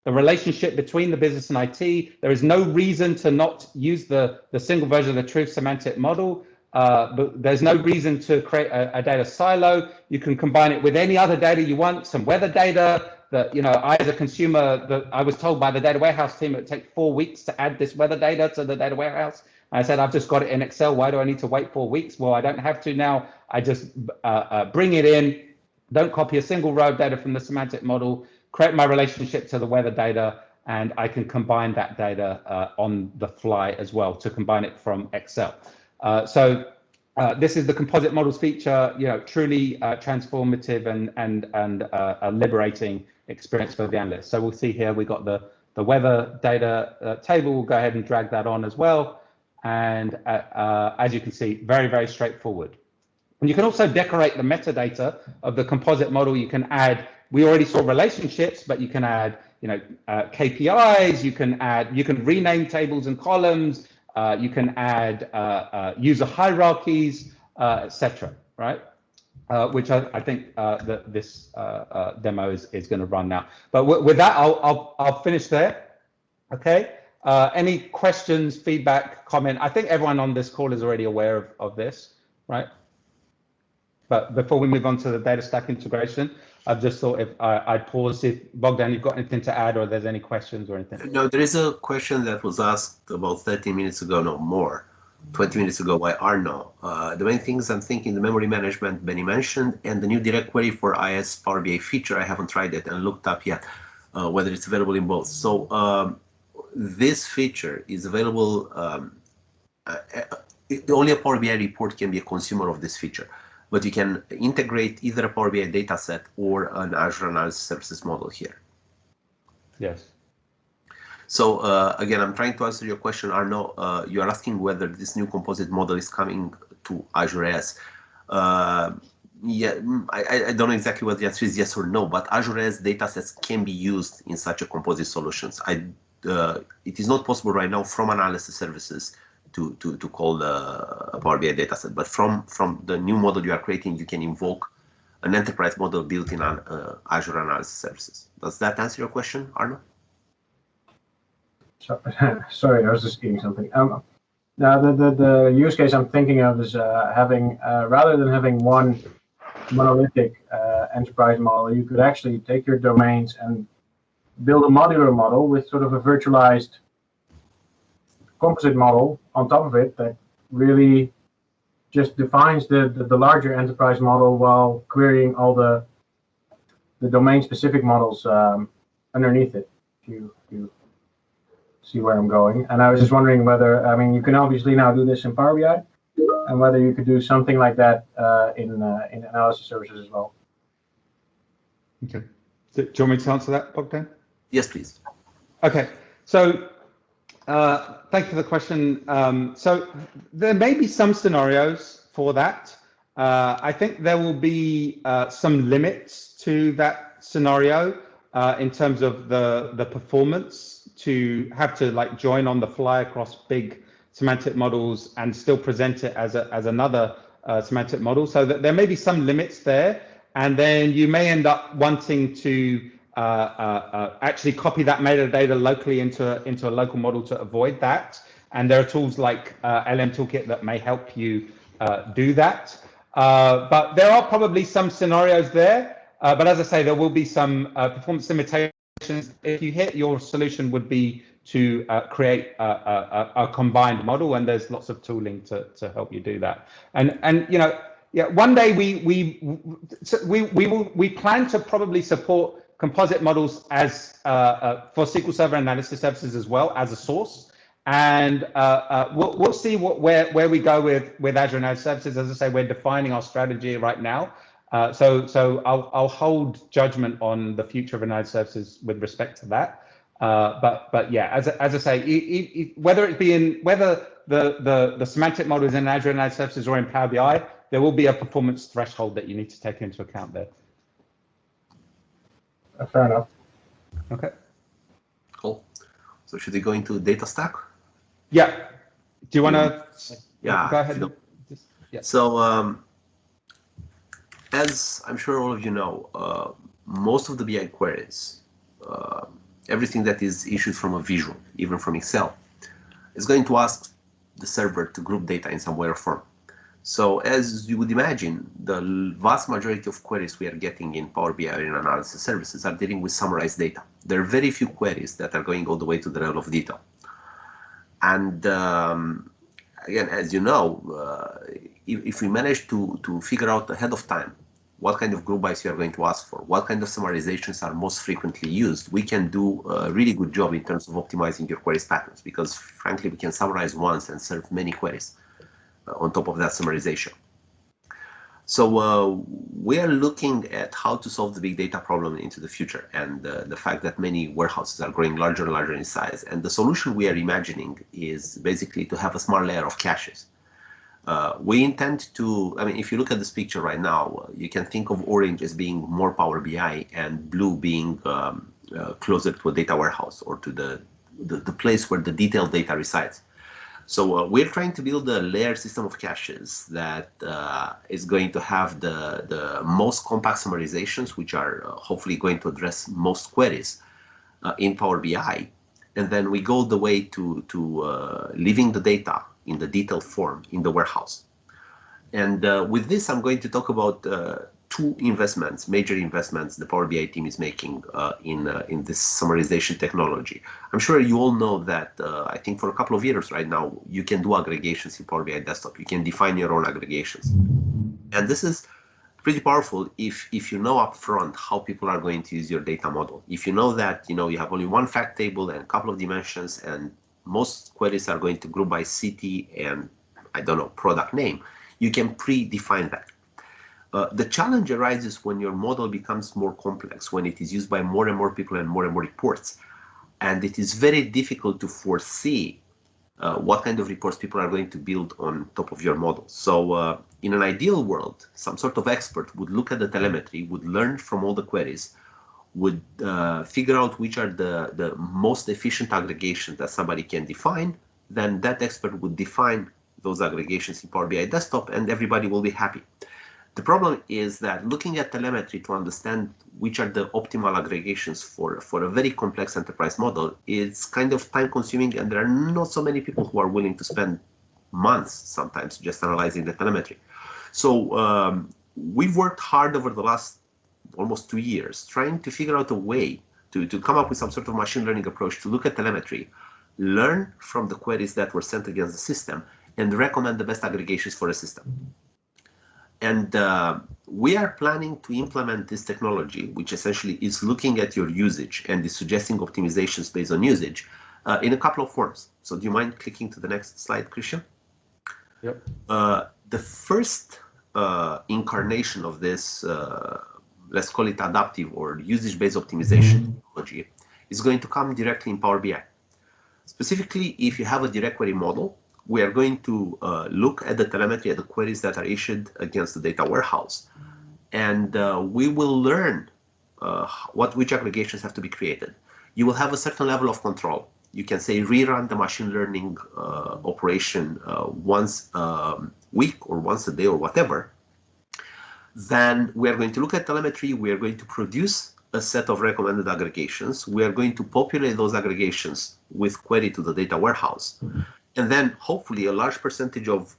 the relationship between the business and IT. There is no reason to not use the single version of the truth semantic model, but there's no reason to create a data silo. You can combine it with any other data you want, some weather data that, you know, I as a consumer, I was told by the data warehouse team it would take 4 weeks to add this weather data to the data warehouse. I said, I've just got it in Excel. Why do I need to wait 4 weeks? Well, I don't have to now. I just bring it in, don't copy a single row of data from the semantic model, create my relationship to the weather data, and I can combine that data on the fly as well to combine it from Excel. So this is the composite models feature, you know, truly transformative and a liberating experience for the analyst. So we'll see here, we got the weather data table. We'll go ahead and drag that on as well. And as you can see, very, very straightforward. And you can also decorate the metadata of the composite model. You can add, we already saw relationships, but you can add, you know, KPIs. You can rename tables and columns. You can add user hierarchies, etc. Right? Which I think that this demo is going to run now. But with that, I'll finish there. Okay. Any questions, feedback, comment? I think everyone on this call is already aware of this, right? But before we move on to the data stack integration, I've just thought if I'd pause, if Bogdan, you've got anything to add, or there's any questions or anything. No, there is a question that was asked about 30 minutes ago, no more. 20 minutes ago by Arno. The main things I'm thinking, the memory management Benny mentioned, and the new direct query for IS Power BI feature. I haven't tried it and looked up yet whether it's available in both. So this feature is available, only a Power BI report can be a consumer of this feature, but you can integrate either a Power BI dataset or an Azure Analysis Services model here. Yes. So again, I'm trying to answer your question, Arno. You are asking whether this new composite model is coming to Azure AS. Yeah, I don't know exactly what the answer is, yes or no, but Azure AS datasets can be used in such a composite solutions. It is not possible right now from analysis services to call a Power BI dataset, but from the new model you are creating, you can invoke an enterprise model built in Azure Analysis Services. Does that answer your question, Arno? Sorry, I was just eating something. Now, the use case I'm thinking of is having, rather than having one monolithic enterprise model, you could actually take your domains and build a modular model with sort of a virtualized composite model on top of it that really just defines the larger enterprise model while querying all the domain-specific models underneath it. If you see where I'm going. And I was just wondering whether, I mean, you can obviously now do this in Power BI, and whether you could do something like that in analysis services as well. Okay. Do you want me to answer that, Bogdan? Yes, please. Okay. So thank you for the question. So there may be some scenarios for that. I think there will be some limits to that scenario in terms of the performance, to have to like join on the fly across big semantic models and still present it as another semantic model. So that there may be some limits there, and then you may end up wanting to actually copy that metadata locally into a local model to avoid that. And there are tools like LM Toolkit that may help you do that. But there are probably some scenarios there. But as I say, there will be some performance limitations. If you hit, your solution would be to create a combined model, and there's lots of tooling to help you do that. And you know, yeah, one day we plan to probably support composite models as for SQL Server analysis services as well as a source. And we'll see where we go with Azure Analysis Services. As I say, we're defining our strategy right now. So I'll hold judgment on the future of analysis services with respect to that. But yeah, as I say, whether the semantic model is in Azure Analysis Services or in Power BI, there will be a performance threshold that you need to take into account there. Fair enough. Okay. Cool. So should we go into data stack? Yeah. Do you want to? Yeah. Go ahead. Yeah. So as I'm sure all of you know, most of the BI queries, everything that is issued from a visual, even from Excel, is going to ask the server to group data in some way or form. So as you would imagine, the vast majority of queries we are getting in Power BI and analysis services are dealing with summarized data. There are very few queries that are going all the way to the level of detail. And again, as you know, if we manage to figure out ahead of time what kind of group bys you are going to ask for, what kind of summarizations are most frequently used, we can do a really good job in terms of optimizing your queries patterns, because frankly, we can summarize once and serve many queries on top of that summarization. So we are looking at how to solve the big data problem into the future, and the fact that many warehouses are growing larger and larger in size. And the solution we are imagining is basically to have a smart layer of caches. We intend to, I mean, if you look at this picture right now, you can think of orange as being more Power BI and blue being closer to a data warehouse or to the place where the detailed data resides. So we're trying to build a layer system of caches that is going to have the most compact summarizations, which are hopefully going to address most queries in Power BI. And then we go the way to leaving the data in the detailed form in the warehouse. And with this, I'm going to talk about two investments, major investments, the Power BI team is making in this summarization technology. I'm sure you all know that I think for a couple of years right now, you can do aggregations in Power BI Desktop. You can define your own aggregations. And this is pretty powerful if you know upfront how people are going to use your data model. If you know that you have only one fact table and a couple of dimensions, and most queries are going to group by city and I don't know, product name, you can predefine that. The challenge arises when your model becomes more complex, when it is used by more and more people and more reports. And it is very difficult to foresee what kind of reports people are going to build on top of your model. So in an ideal world, some sort of expert would look at the telemetry, would learn from all the queries, would figure out which are the most efficient aggregations that somebody can define. Then that expert would define those aggregations in Power BI Desktop, and everybody will be happy. The problem is that looking at telemetry to understand which are the optimal aggregations for a very complex enterprise model is kind of time consuming, and there are not so many people who are willing to spend months sometimes just analyzing the telemetry. So we've worked hard over the last almost 2 years trying to figure out a way to come up with some sort of machine learning approach to look at telemetry, learn from the queries that were sent against the system, and recommend the best aggregations for a system. And we are planning to implement this technology, which essentially is looking at your usage and is suggesting optimizations based on usage in a couple of forms. So do you mind clicking to the next slide, Christian? Yep. The first incarnation of this, let's call it adaptive or usage-based optimization technology, is going to come directly in Power BI. Specifically, if you have a direct query model, we are going to look at the telemetry, at the queries that are issued against the data warehouse. And we will learn which aggregations have to be created. You will have a certain level of control. You can say rerun the machine learning operation once a week or once a day or whatever. Then we are going to look at telemetry. We are going to produce a set of recommended aggregations. We are going to populate those aggregations with query to the data warehouse. And then hopefully a large percentage of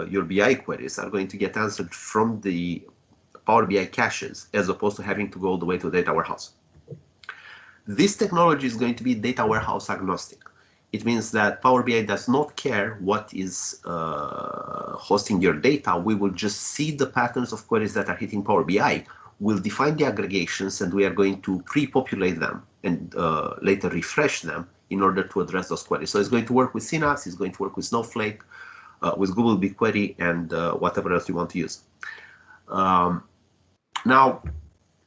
your BI queries are going to get answered from the Power BI caches as opposed to having to go all the way to the data warehouse. This technology is going to be data warehouse agnostic. It means that Power BI does not care what is hosting your data. We will just see the patterns of queries that are hitting Power BI. We'll define the aggregations, and we are going to pre-populate them and later refresh them in order to address those queries. So it's going to work with Synapse, it's going to work with Snowflake, with Google BigQuery, and whatever else you want to use. Now,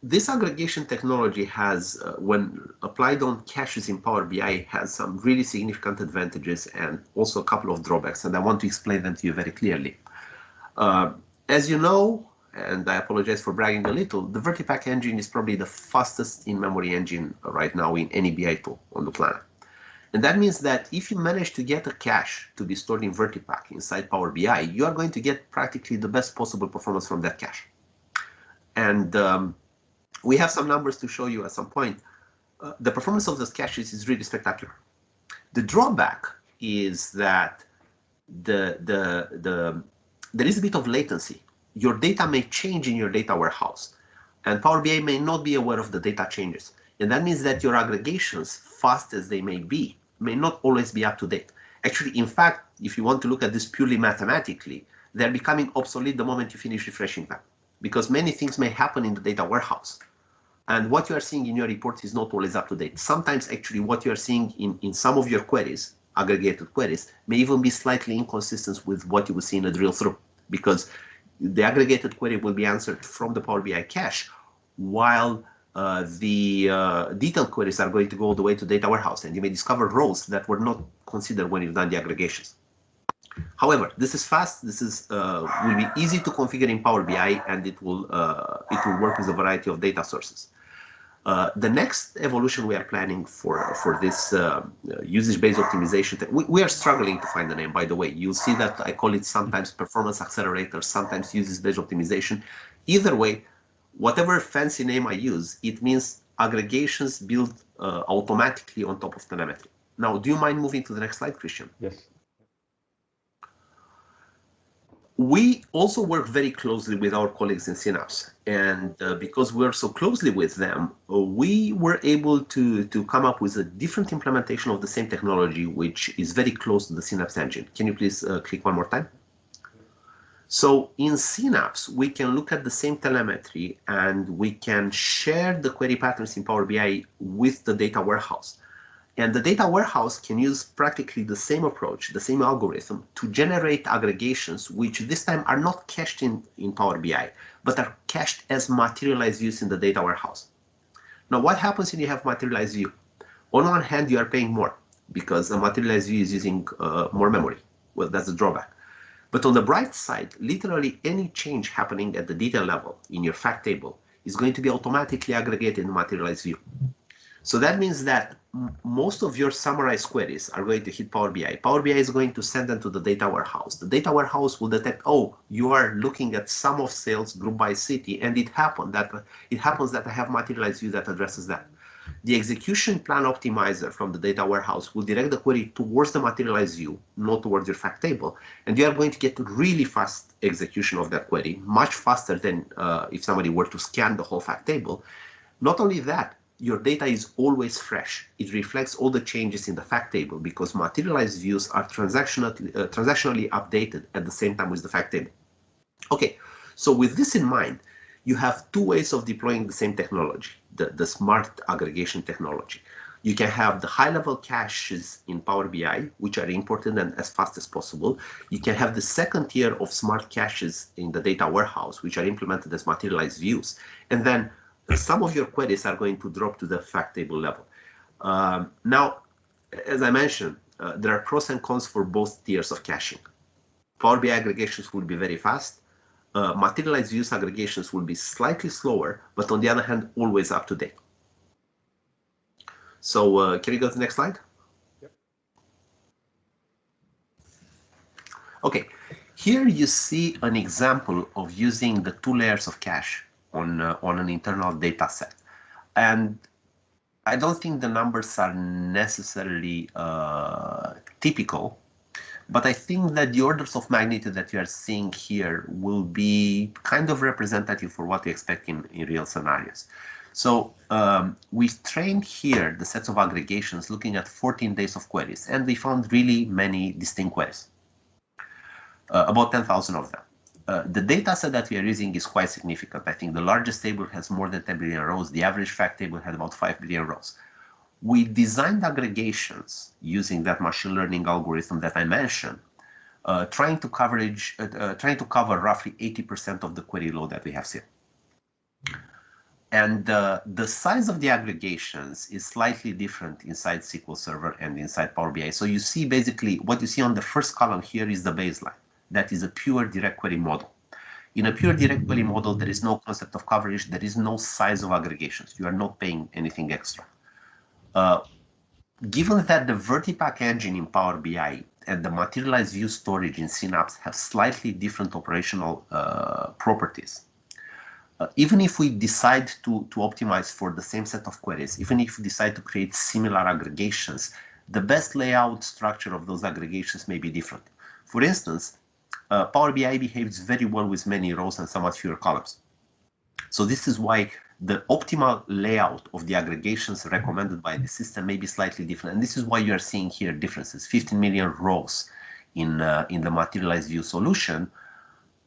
this aggregation technology has, when applied on caches in Power BI, has some really significant advantages and also a couple of drawbacks, and I want to explain them to you very clearly. As you know, and I apologize for bragging a little, the Vertipaq engine is probably the fastest in-memory engine right now in any BI tool on the planet. And that means that if you manage to get a cache to be stored in Vertipaq inside Power BI, you are going to get practically the best possible performance from that cache. And we have some numbers to show you at some point. The performance of those caches is really spectacular. The drawback is that there is a bit of latency. Your data may change in your data warehouse, and Power BI may not be aware of the data changes. And that means that your aggregations, fast as they may be, may not always be up to date. Actually, in fact, if you want to look at this purely mathematically, they're becoming obsolete the moment you finish refreshing them, because many things may happen in the data warehouse. And what you are seeing in your report is not always up to date. Sometimes actually what you are seeing in some of your queries, aggregated queries, may even be slightly inconsistent with what you will see in a drill through, because the aggregated query will be answered from the Power BI cache, while the detailed queries are going to go all the way to data warehouse, and you may discover rows that were not considered when you've done the aggregations. However, this is fast. This is will be easy to configure in Power BI, and it will work with a variety of data sources. The next evolution we are planning for this usage-based optimization, we are struggling to find the name, by the way. You'll see that I call it sometimes performance accelerator, sometimes usage-based optimization. Either way, whatever fancy name I use, it means aggregations built automatically on top of telemetry. Now, do you mind moving to the next slide, Christian? Yes. We also work very closely with our colleagues in Synapse, and because we're so closely with them, we were able to come up with a different implementation of the same technology, which is very close to the Synapse engine. Can you please click one more time? So in Synapse, we can look at the same telemetry and we can share the query patterns in Power BI with the data warehouse. And the data warehouse can use practically the same approach, the same algorithm to generate aggregations, which this time are not cached in Power BI, but are cached as materialized views in the data warehouse. Now, what happens when you have materialized view? On one hand, you are paying more because a materialized view is using more memory. Well, that's the drawback. But on the bright side, literally any change happening at the detail level in your fact table is going to be automatically aggregated in the materialized view. So that means that most of your summarized queries are going to hit Power BI. Power BI is going to send them to the data warehouse. The data warehouse will detect, oh, you are looking at sum of sales group by city, and it happens that I have materialized view that addresses that. The execution plan optimizer from the data warehouse will direct the query towards the materialized view, not towards your fact table, and you are going to get really fast execution of that query, much faster than if somebody were to scan the whole fact table. Not only that, your data is always fresh. It reflects all the changes in the fact table because materialized views are transactionally updated at the same time with the fact table. Okay, so with this in mind, you have two ways of deploying the same technology, the smart aggregation technology. You can have the high-level caches in Power BI, which are imported and as fast as possible. You can have the second tier of smart caches in the data warehouse, which are implemented as materialized views. And then some of your queries are going to drop to the fact table level. Now, as I mentioned, there are pros and cons for both tiers of caching. Power BI aggregations will be very fast. Materialized views aggregations will be slightly slower, but on the other hand, always up to date. So can you go to the next slide? Yep. Okay, here you see an example of using the two layers of cache on an internal data set. And I don't think the numbers are necessarily typical, but I think that the orders of magnitude that you are seeing here will be kind of representative for what we expect in real scenarios. So we trained here the sets of aggregations looking at 14 days of queries, and we found really many distinct queries, about 10,000 of them. The data set that we are using is quite significant. I think the largest table has more than 10 billion rows. The average fact table had about 5 billion rows. We designed aggregations using that machine learning algorithm that I mentioned, trying to cover roughly 80% of the query load that we have seen. And the size of the aggregations is slightly different inside SQL Server and inside Power BI. So you see basically what you see on the first column here is the baseline. That is a pure direct query model. In a pure direct query model, there is no concept of coverage. There is no size of aggregations. You are not paying anything extra. Given that the Vertipaq engine in Power BI and the materialized view storage in Synapse have slightly different operational properties, even if we decide to optimize for the same set of queries, even if we decide to create similar aggregations, the best layout structure of those aggregations may be different. For instance, Power BI behaves very well with many rows and somewhat fewer columns. So this is why the optimal layout of the aggregations recommended by the system may be slightly different. And this is why you are seeing here differences, 15 million rows in the materialized view solution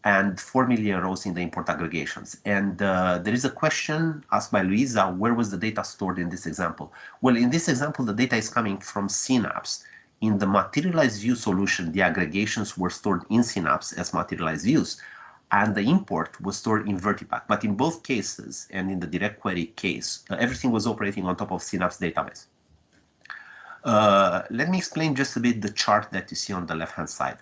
and 4 million rows in the import aggregations. And there is a question asked by Luisa, where was the data stored in this example? Well, in this example, the data is coming from Synapse. In the materialized view solution, the aggregations were stored in Synapse as materialized views, and the import was stored in Vertipaq. But in both cases, and in the direct query case, everything was operating on top of Synapse database. Let me explain just a bit the chart that you see on the left-hand side.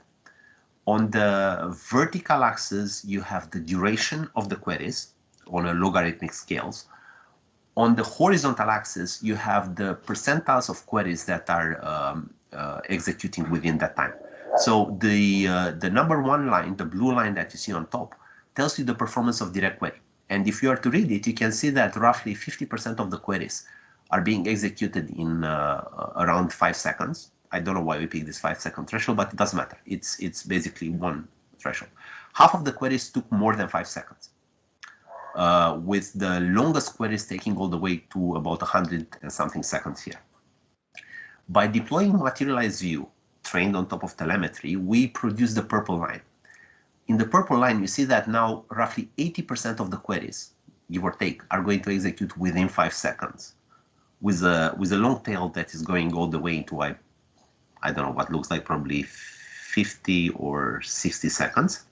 On the vertical axis, you have the duration of the queries on a logarithmic scales. On the horizontal axis, you have the percentiles of queries that are executing within that time. So the number one line, the blue line that you see on top, tells you the performance of direct query. And if you are to read it, you can see that roughly 50% of the queries are being executed in around 5 seconds. I don't know why we picked this 5-second threshold, but it doesn't matter. It's basically one threshold. Half of the queries took more than 5 seconds, with the longest queries taking all the way to about 100 and something seconds here. By deploying materialized view trained on top of telemetry, we produce the purple line. In the purple line, you see that now roughly 80% of the queries, give or take, are going to execute within 5 seconds, with a long tail that is going all the way into, I don't know, what looks like probably 50 or 60 seconds.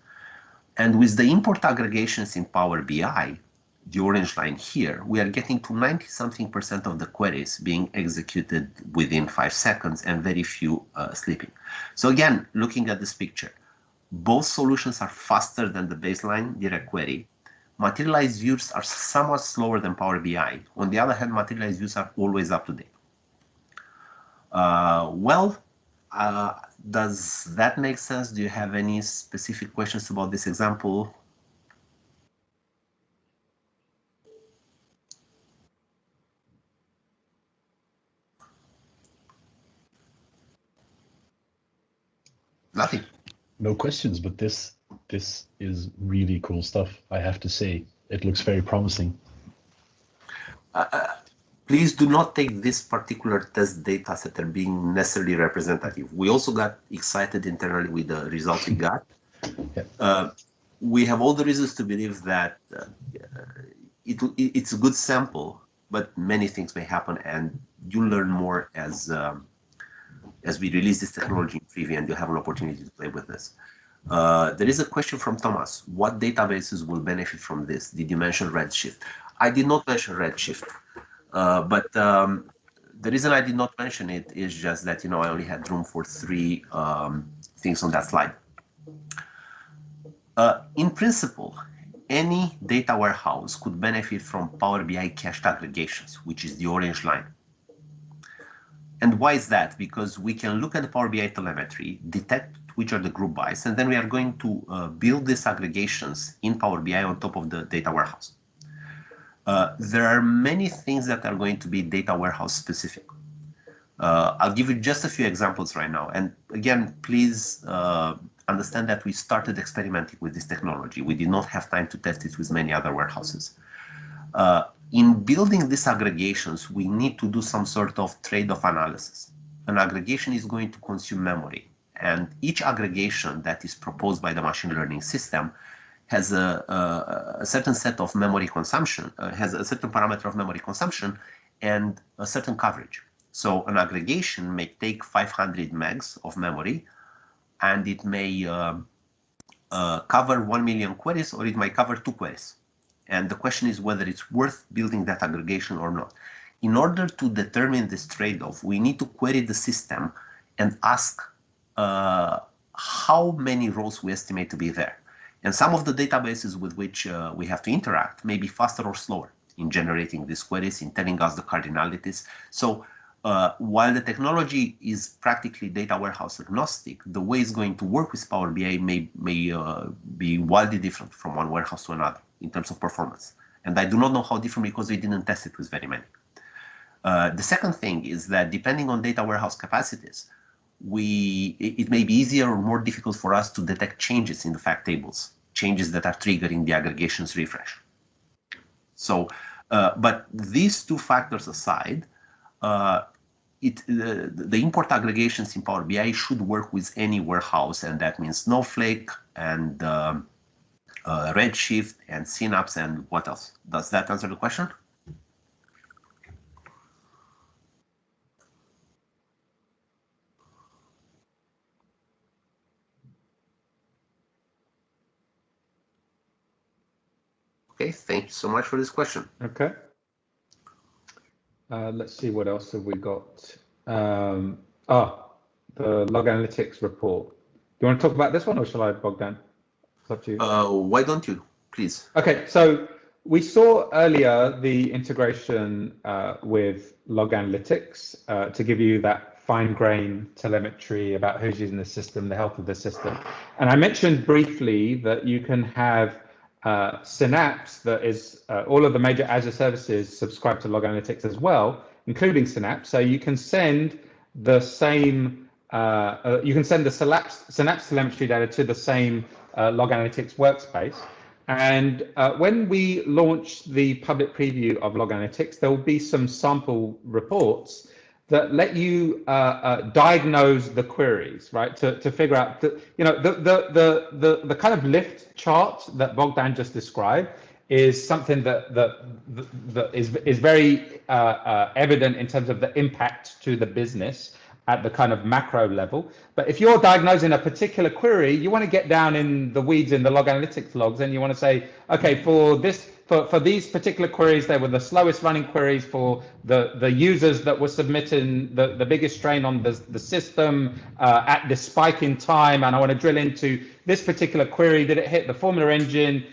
And with the import aggregations in Power BI, the orange line here, we are getting to 90-something% of the queries being executed within 5 seconds and very few sleeping. So again, looking at this picture, both solutions are faster than the baseline direct query. Materialized views are somewhat slower than Power BI. On the other hand, materialized views are always up to date. Does that make sense? Do you have any specific questions about this example? Nothing. No questions, but this is really cool stuff, I have to say. It looks very promising. Please do not take this particular test data set as being necessarily representative. We also got excited internally with the results we got. Yeah. We have all the reasons to believe that it's a good sample, but many things may happen, and you'll learn more as we release this technology in preview, and you'll have an opportunity to play with this. There is a question from Thomas. What databases will benefit from this? Did you mention Redshift? I did not mention Redshift, but the reason I did not mention it is just that, I only had room for 3 things on that slide. In principle, any data warehouse could benefit from Power BI cached aggregations, which is the orange line. And why is that? Because we can look at the Power BI telemetry, detect which are the group bys, and then we are going to build these aggregations in Power BI on top of the data warehouse. There are many things that are going to be data warehouse specific. I'll give you just a few examples right now. And again, please understand that we started experimenting with this technology. We did not have time to test it with many other warehouses. In building these aggregations, we need to do some sort of trade-off analysis. An aggregation is going to consume memory, and each aggregation that is proposed by the machine learning system has a certain set of memory consumption, has a certain parameter of memory consumption and a certain coverage. So an aggregation may take 500 megs of memory, and it may cover 1 million queries, or it might cover 2 queries. And the question is whether it's worth building that aggregation or not. In order to determine this trade-off, we need to query the system and ask how many rows we estimate to be there. And some of the databases with which we have to interact may be faster or slower in generating these queries, in telling us the cardinalities. So while the technology is practically data warehouse agnostic, the way it's going to work with Power BI may be wildly different from one warehouse to another in terms of performance. And I do not know how different because we didn't test it with very many. The second thing is that depending on data warehouse capacities, it may be easier or more difficult for us to detect changes in the fact tables, changes that are triggering the aggregations refresh. So, but these 2 factors aside, the import aggregations in Power BI should work with any warehouse, and that means Snowflake and Redshift and Synapse and what else? Does that answer the question? Okay, thank you so much for this question. Okay. Let's see, what else have we got? The log analytics report. Do you want to talk about this one, or shall I, Bogdan? It's up to you. Why don't you, please? Okay, so we saw earlier the integration with log analytics to give you that fine-grained telemetry about who's using the system, the health of the system. And I mentioned briefly that you can have Synapse, that is all of the major Azure services subscribe to log analytics as well, including Synapse. So you can send the same, you can send the Synapse telemetry data to the same Log Analytics workspace. And when we launch the public preview of Log Analytics, there will be some sample reports that let you diagnose the queries, right? To figure out, the kind of lift chart that Bogdan just described is something that is very evident in terms of the impact to the business at the kind of macro level. But if you're diagnosing a particular query, you want to get down in the weeds in the log analytics logs, and you want to say, okay, for these particular queries, they were the slowest running queries for the users that were submitting the biggest strain on the system at this spike in time, and I want to drill into this particular query. Did it hit the formula engine?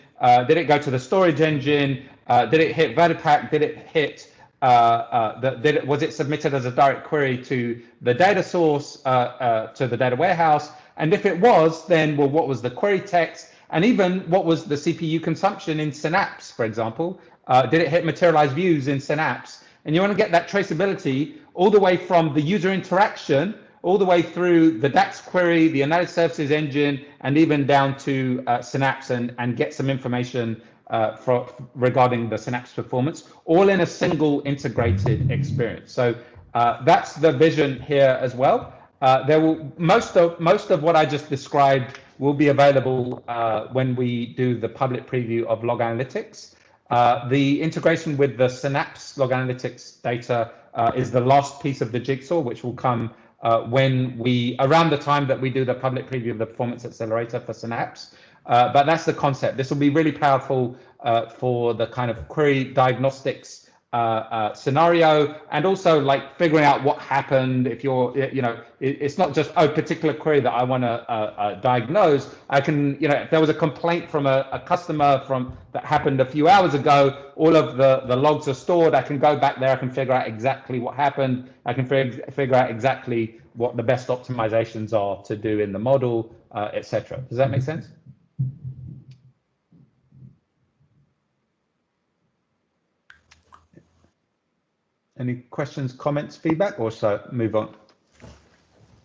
Did it go to the storage engine? Did it hit Vertipaq? Did it hit was it submitted as a direct query to the data source, to the data warehouse? And if it was, then, well, what was the query text? And even what was the CPU consumption in Synapse, for example? Did it hit materialized views in Synapse? And you want to get that traceability all the way from the user interaction, all the way through the DAX query, the analysis services engine, and even down to Synapse, and get some information regarding the Synapse performance, all in a single integrated experience. So that's the vision here as well. There will most of what I just described will be available when we do the public preview of Log Analytics. The integration with the Synapse Log Analytics data is the last piece of the jigsaw, which will come around the time that we do the public preview of the performance accelerator for Synapse. But that's the concept. This will be really powerful for the kind of query diagnostics scenario, and also like figuring out what happened. If you're, it's not just a particular query that I want to diagnose. I can, if there was a complaint from a customer that happened a few hours ago, all of the logs are stored. I can go back there. I can figure out exactly what happened. I can figure out exactly what the best optimizations are to do in the model, etc. Does that make sense? Any questions, comments, feedback, or so move on?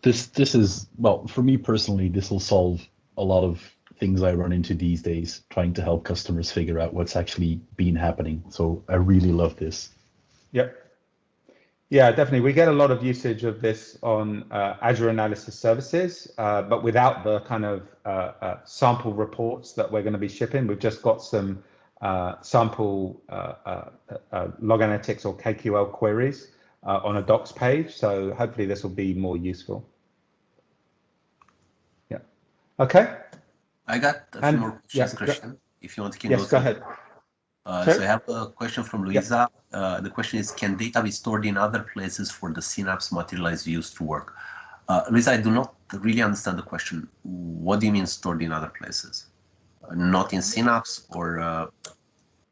This is, well, for me personally, this will solve a lot of things I run into these days, trying to help customers figure out what's actually been happening. So I really love this. Yep. Yeah, definitely. We get a lot of usage of this on Azure Analysis Services, but without the kind of sample reports that we're going to be shipping. We've just got some sample log analytics or KQL queries on a docs page. So hopefully this will be more useful. Yeah. Okay. I got a few more questions, Christian. If you want to keep Yes, go ahead. So I have a question from Luisa. The question is, can data be stored in other places for the Synapse materialized views to work? Luisa, I do not really understand the question. What do you mean stored in other places? Not in Synapse, or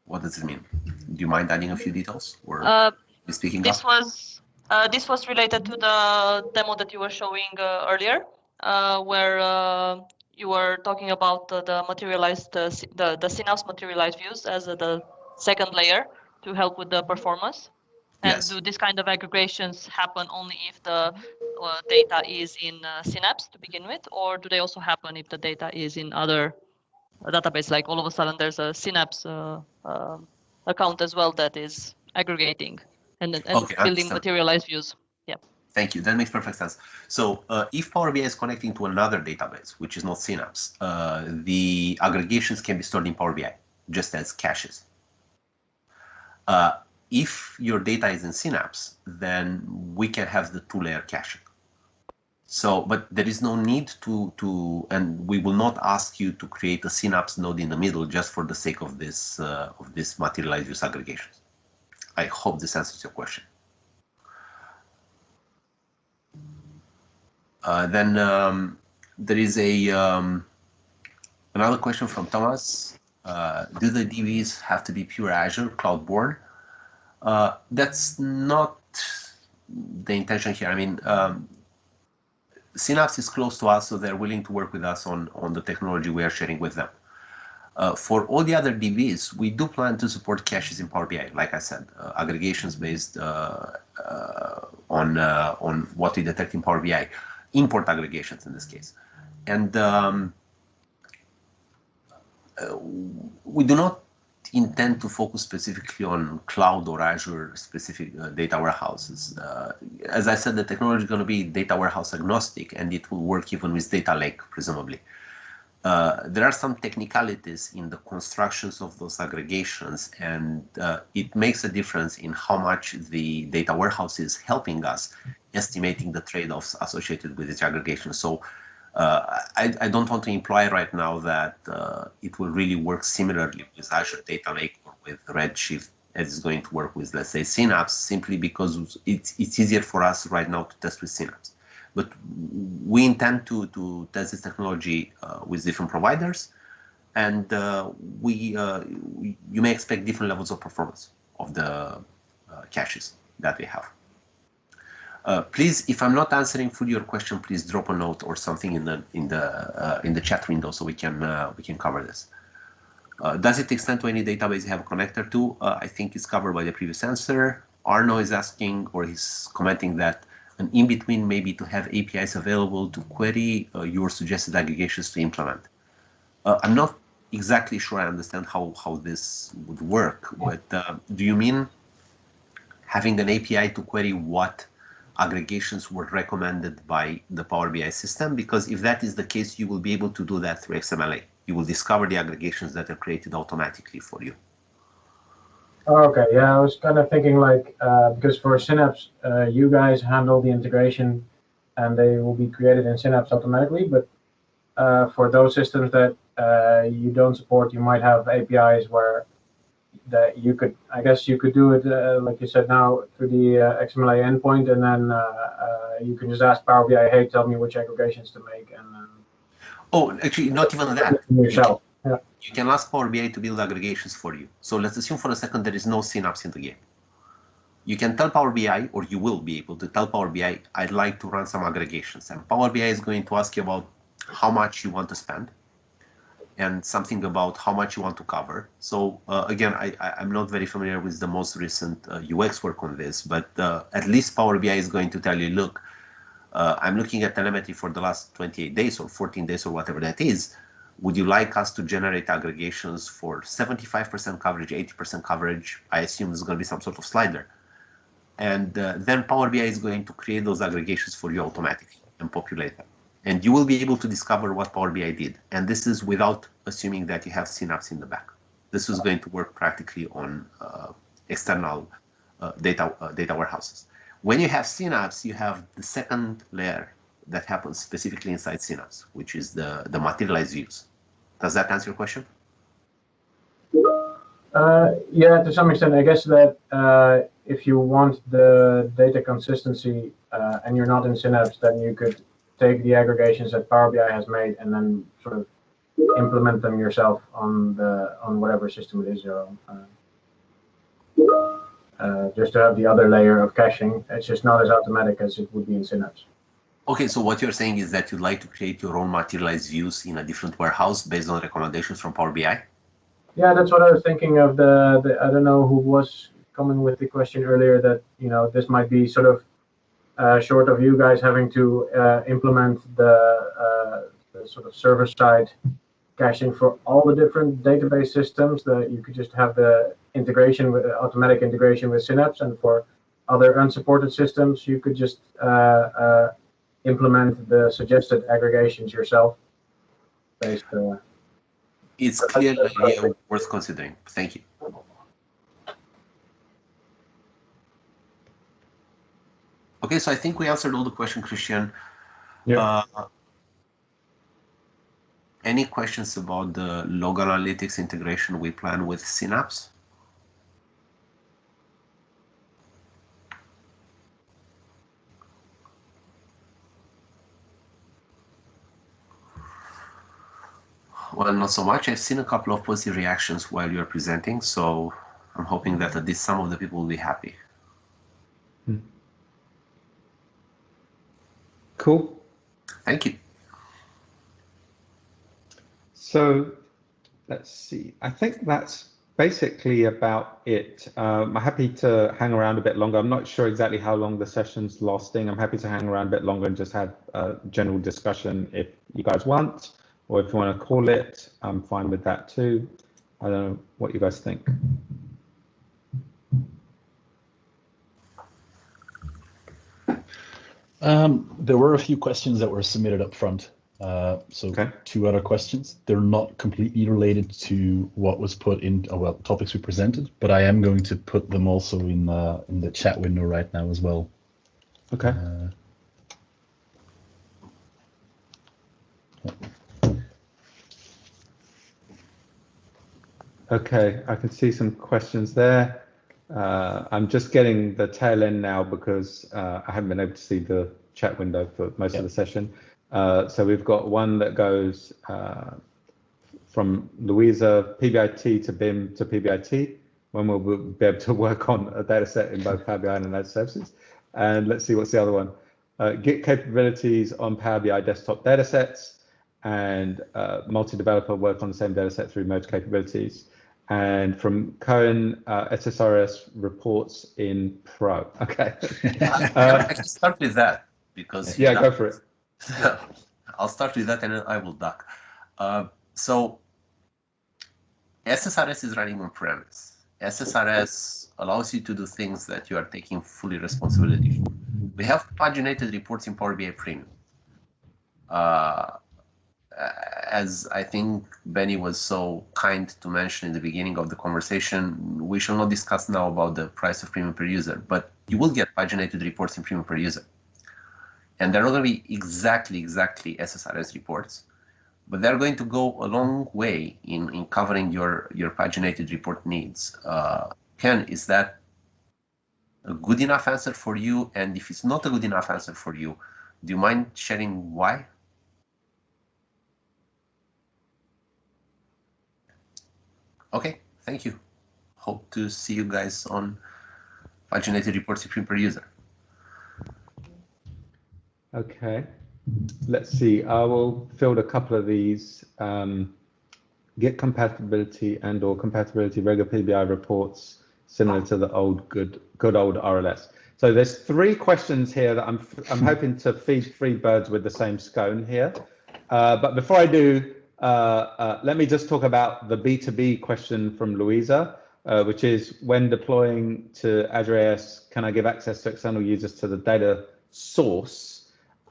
what does it mean? Do you mind adding a few details, or speaking this up? This was related to the demo that you were showing earlier, where you were talking about the materialized, the Synapse materialized views as the second layer to help with the performance. And yes. Do this kind of aggregations happen only if the data is in Synapse to begin with, or do they also happen if the data is in other database, like all of a sudden there's a Synapse account as well that is aggregating and building materialized views? Yeah. Thank you. That makes perfect sense. So if Power BI is connecting to another database, which is not Synapse, the aggregations can be stored in Power BI, just as caches. If your data is in Synapse, then we can have the two-layer caching. So, but there is no need and we will not ask you to create a Synapse node in the middle just for the sake of this materialized views aggregations. I hope this answers your question. Then there is another question from Thomas. Do the DBs have to be pure Azure cloud-born? That's not the intention here. I mean, Synapse is close to us, so they're willing to work with us on the technology we are sharing with them. For all the other DBs, we do plan to support caches in Power BI, like I said, aggregations based on what we detect in Power BI, import aggregations in this case. And we do not intend to focus specifically on cloud or Azure specific data warehouses. As I said, the technology is going to be data warehouse agnostic, and it will work even with data lake, presumably. There are some technicalities in the constructions of those aggregations, and it makes a difference in how much the data warehouse is helping us estimating the trade-offs associated with this aggregation. So I don't want to imply right now that it will really work similarly with Azure Data Lake or with Redshift as it's going to work with, let's say, Synapse, simply because it's easier for us right now to test with Synapse. But we intend to test this technology with different providers, and you may expect different levels of performance of the caches that we have. Please, if I'm not answering fully your question, please drop a note or something in the chat window so we can cover this. Does it extend to any database you have a connector to? I think it's covered by the previous answer. Arno is asking, or he's commenting that an in-between maybe to have APIs available to query your suggested aggregations to implement. I'm not exactly sure I understand how this would work, but do you mean having an API to query what aggregations were recommended by the Power BI system? Because if that is the case, you will be able to do that through XMLA. You will discover the aggregations that are created automatically for you. Okay, yeah, I was kind of thinking like, because for Synapse, you guys handle the integration and they will be created in Synapse automatically, but for those systems that you don't support, you might have APIs where that you could, I guess you could do it, like you said now, through the XMLA endpoint, and then you can just ask Power BI, hey, tell me which aggregations to make. And oh, actually, not even that. Yourself. You can ask Power BI to build aggregations for you. So let's assume for a second there is no Synapse in the game. You can tell Power BI, or you will be able to tell Power BI, I'd like to run some aggregations. And Power BI is going to ask you about how much you want to spend and something about how much you want to cover. So again, I'm not very familiar with the most recent UX work on this, but at least Power BI is going to tell you, look, I'm looking at telemetry for the last 28 days or 14 days or whatever that is. Would you like us to generate aggregations for 75% coverage, 80% coverage? I assume there's going to be some sort of slider. And then Power BI is going to create those aggregations for you automatically and populate them. And you will be able to discover what Power BI did. And this is without assuming that you have Synapse in the back. This is going to work practically on external data warehouses. When you have Synapse, you have the second layer that happens specifically inside Synapse, which is the materialized views. Does that answer your question? Yeah, to some extent. I guess that if you want the data consistency and you're not in Synapse, then you could take the aggregations that Power BI has made and then sort of implement them yourself on whatever system it is you're on. Just to have the other layer of caching. It's just not as automatic as it would be in Synapse. Okay, so what you're saying is that you'd like to create your own materialized views in a different warehouse based on recommendations from Power BI? Yeah, that's what I was thinking of. I don't know who was coming with the question earlier that, you know, this might be sort of short of you guys having to implement the sort of server-side caching for all the different database systems. That you could just have the integration with automatic integration with Synapse, and for other unsupported systems, you could just implement the suggested aggregations yourself. Based. It's clearly an idea worth considering. Thank you. Okay, so I think we answered all the questions, Christian. Yeah. Any questions about the log analytics integration we plan with Synapse? Well, not so much. I've seen a couple of positive reactions while you're presenting, so I'm hoping that at least some of the people will be happy. Cool. Thank you. So let's see. I think that's basically about it. I'm happy to hang around a bit longer. I'm not sure exactly how long the session's lasting. I'm happy to hang around a bit longer and just have a general discussion if you guys want, or if you want to call it, I'm fine with that too. I don't know what you guys think. There were a few questions that were submitted up front. So Okay. 2 other questions. They're not completely related to what was put in, well, topics we presented, but I am going to put them also in the chat window right now as well. Okay. Okay, I can see some questions there. I'm just getting the tail end now because I haven't been able to see the chat window for most of the session. So we've got one that goes from Louisa, PBIT to BIM to PBIT, when we'll be able to work on a data set in both Power BI and Azure Services. And let's see, what's the other one? Git capabilities on Power BI desktop data sets, and multi-developer work on the same data set through merge capabilities. And from Cohen, SSRS reports in Pro. Okay. I can start with that because yeah, go for it. I'll start with that and then I will duck. So SSRS is running on premise. SSRS allows you to do things that you are taking fully responsibility for. We have paginated reports in Power BI Premium. As I think Benny was so kind to mention in the beginning of the conversation, we shall not discuss now about the price of Premium per user, but you will get paginated reports in Premium per user. And they're not going to be exactly SSRS reports, but they're going to go a long way in covering your paginated report needs. Ken, is that a good enough answer for you? And if it's not a good enough answer for you, do you mind sharing why? Okay, thank you. Hope to see you guys on paginated reports per user. Okay, let's see. I will field a couple of these. Git compatibility and/or compatibility regular PBI reports similar to the old good old RLS. So there's 3 questions here that I'm hoping to feed 3 birds with the same scone here. But before I do, let me just talk about the B2B question from Louisa, which is, when deploying to Azure AS, can I give access to external users to the data source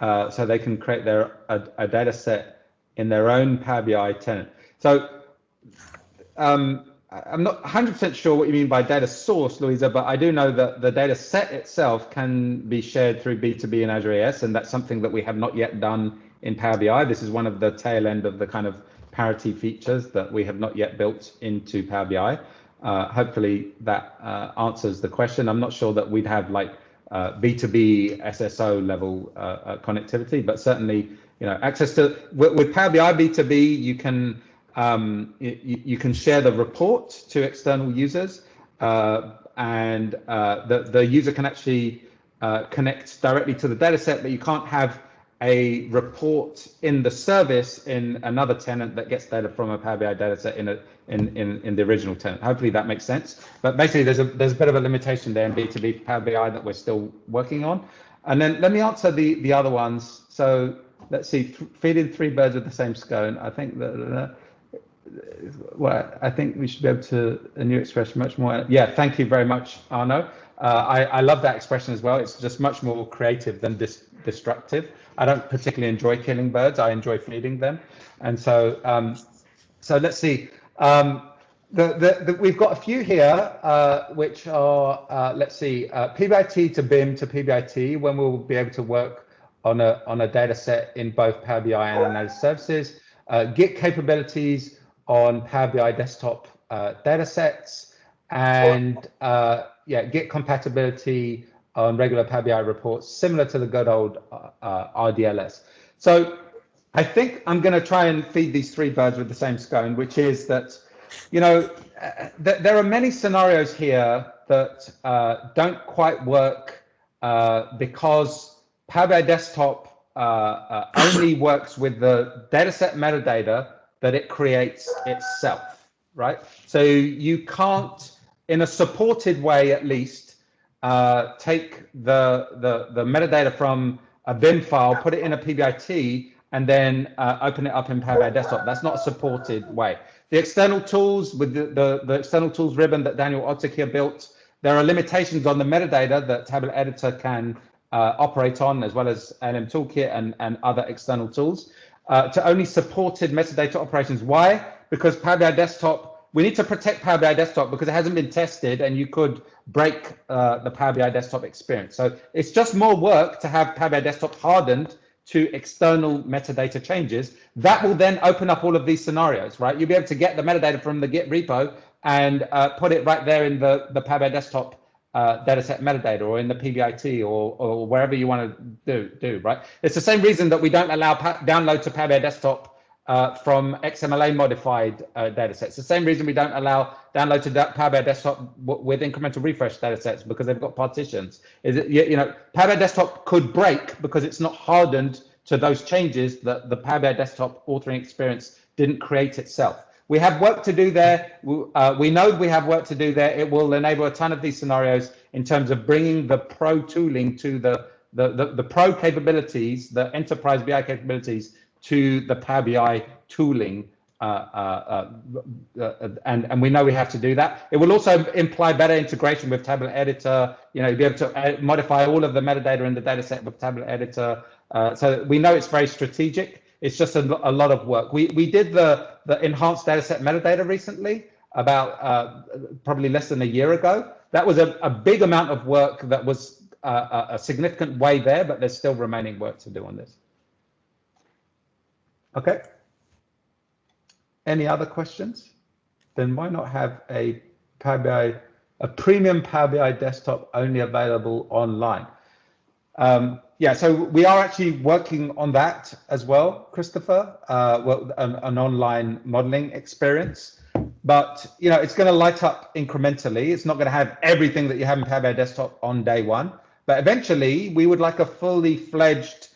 so they can create a data set in their own Power BI tenant? So I'm not 100% sure what you mean by data source, Louisa, but I do know that the data set itself can be shared through B2B in Azure AS, and that's something that we have not yet done in Power BI. This is one of the tail end of the kind of parity features that we have not yet built into Power BI. Hopefully that answers the question. I'm not sure that we'd have like B2B SSO level connectivity, but certainly, you know, access to with Power BI B2B, you can share the report to external users, and the user can actually connect directly to the data set, but you can't have a report in the service in another tenant that gets data from a Power BI data set in the original tenant. Hopefully that makes sense. But basically there's a bit of a limitation there in B2B Power BI that we're still working on. And then let me answer the other ones. So let's see, feeding 3 birds with the same scone. I think that well, I think we should be able to, a new expression, much more. Yeah, thank you very much, Arno. I love that expression as well. It's just much more creative than destructive. I don't particularly enjoy killing birds. I enjoy feeding them. And so, so let's see. We've got a few here, which are, let's see, PBIT to BIM to PBIT, when we'll be able to work on a data set in both Power BI and Azure Services. Git capabilities on Power BI desktop data sets, and yeah, Git compatibility on regular Power BI reports, similar to the good old RDLS. So I think I'm going to try and feed these 3 birds with the same scone, which is that, you know, there are many scenarios here that don't quite work because Power BI desktop only works with the dataset metadata that it creates itself, right? So you can't, in a supported way at least, take the metadata from a BIM file, put it in a PBIT, and then open it up in Power BI Desktop. That's not a supported way. The external tools with the external tools ribbon that Daniel Ottik here built, there are limitations on the metadata that Tablet Editor can operate on, as well as LM Toolkit and other external tools, to only supported metadata operations. Why? Because Power BI Desktop, we need to protect Power BI Desktop because it hasn't been tested and you could break the Power BI Desktop experience. So it's just more work to have Power BI Desktop hardened to external metadata changes. That will then open up all of these scenarios, right? You'll be able to get the metadata from the Git repo and put it right there in the Power BI Desktop dataset metadata, or in the PBIT, or wherever you want to do, right? It's the same reason that we don't allow download to Power BI Desktop from XMLA modified datasets. It's the same reason we don't allow download to Power BI Desktop with incremental refresh datasets, because they've got partitions. Power BI Desktop could break because it's not hardened to those changes that the Power BI Desktop authoring experience didn't create itself. We have work to do there. We know we have work to do there. It will enable a ton of these scenarios in terms of bringing the pro tooling to the pro capabilities, the enterprise BI capabilities, to the Power BI tooling, and we know we have to do that. It will also imply better integration with Tablet Editor. You'll be able to modify all of the metadata in the dataset with Tablet Editor. So we know it's very strategic. It's just a lot of work. We did the enhanced dataset metadata recently, about probably less than a year ago. That was a big amount of work that was a significant way there, but there's still remaining work to do on this. Okay. Any other questions? Then why not have a premium Power BI Desktop only available online? Yeah, so we are actually working on that as well, Christopher, an online modeling experience. But it's going to light up incrementally. It's not going to have everything that you have in Power BI Desktop on day one. But eventually, we would like a fully fledged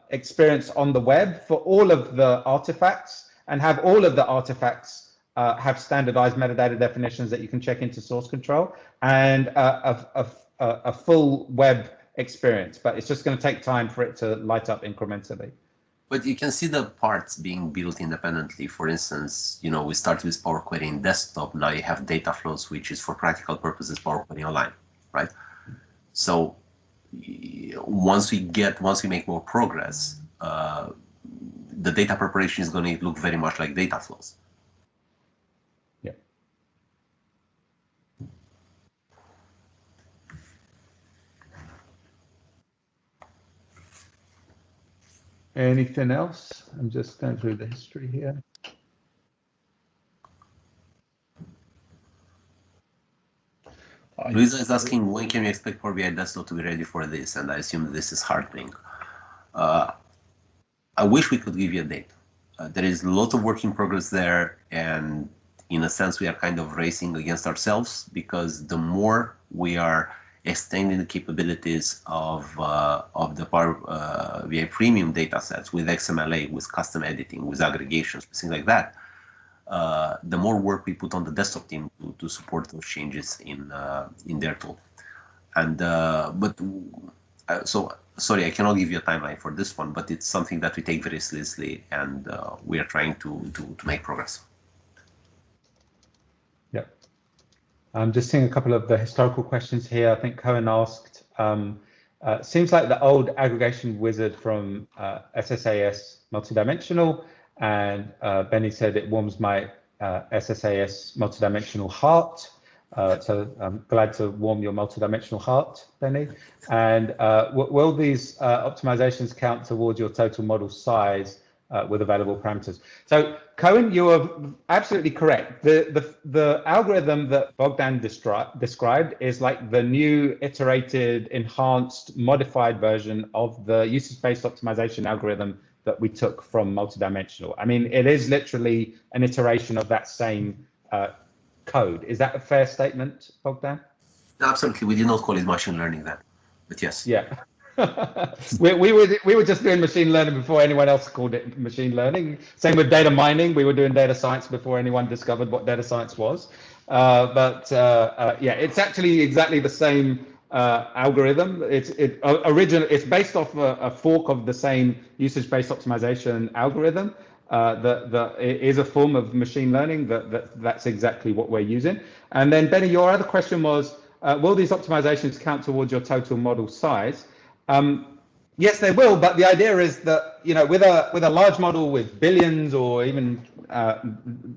experience on the web for all of the artifacts, and have all of the artifacts have standardized metadata definitions that you can check into source control, and a full web experience. But it's just going to take time for it to light up incrementally. But you can see the parts being built independently. For instance, we started with Power Query in desktop. Now you have Dataflows, which is for practical purposes Power Query online, right? So once we make more progress, the data preparation is going to look very much like Dataflows. Yeah. Anything else? I'm just going through the history here. Luisa is asking, when can we expect Power BI Desktop to be ready for this? And I assume this is hardening. I wish we could give you a date. There is a lot of work in progress there, and in a sense, we are kind of racing against ourselves, because the more we are extending the capabilities of the Power BI premium datasets with XMLA, with custom editing, with aggregations, things like that, the more work we put on the desktop team to support those changes in their tool. And so sorry, I cannot give you a timeline for this one, but it's something that we take very seriously, and we are trying to make progress. Yeah. I'm just seeing a couple of the historical questions here. I think Cohen asked, seems like the old aggregation wizard from SSAS multidimensional, and Benny said it warms my SSAS multidimensional heart. So I'm glad to warm your multidimensional heart, Benny. And will these optimizations count towards your total model size with available parameters? So Cohen, you are absolutely correct. The algorithm that Bogdan described is like the new iterated, enhanced, modified version of the usage-based optimization algorithm that we took from multidimensional. I mean, it is literally an iteration of that same code. Is that a fair statement, Bogdan? Absolutely. We did not call it machine learning then, but yes. Yeah. we were just doing machine learning before anyone else called it machine learning. Same with data mining. We were doing data science before anyone discovered what data science was. Yeah, it's actually exactly the same algorithm. It's based off a fork of the same usage-based optimization algorithm. It is a form of machine learning. That's exactly what we're using. And then Benny, your other question was, will these optimizations count towards your total model size? Yes, they will. But the idea is that, you know, with a large model with billions or even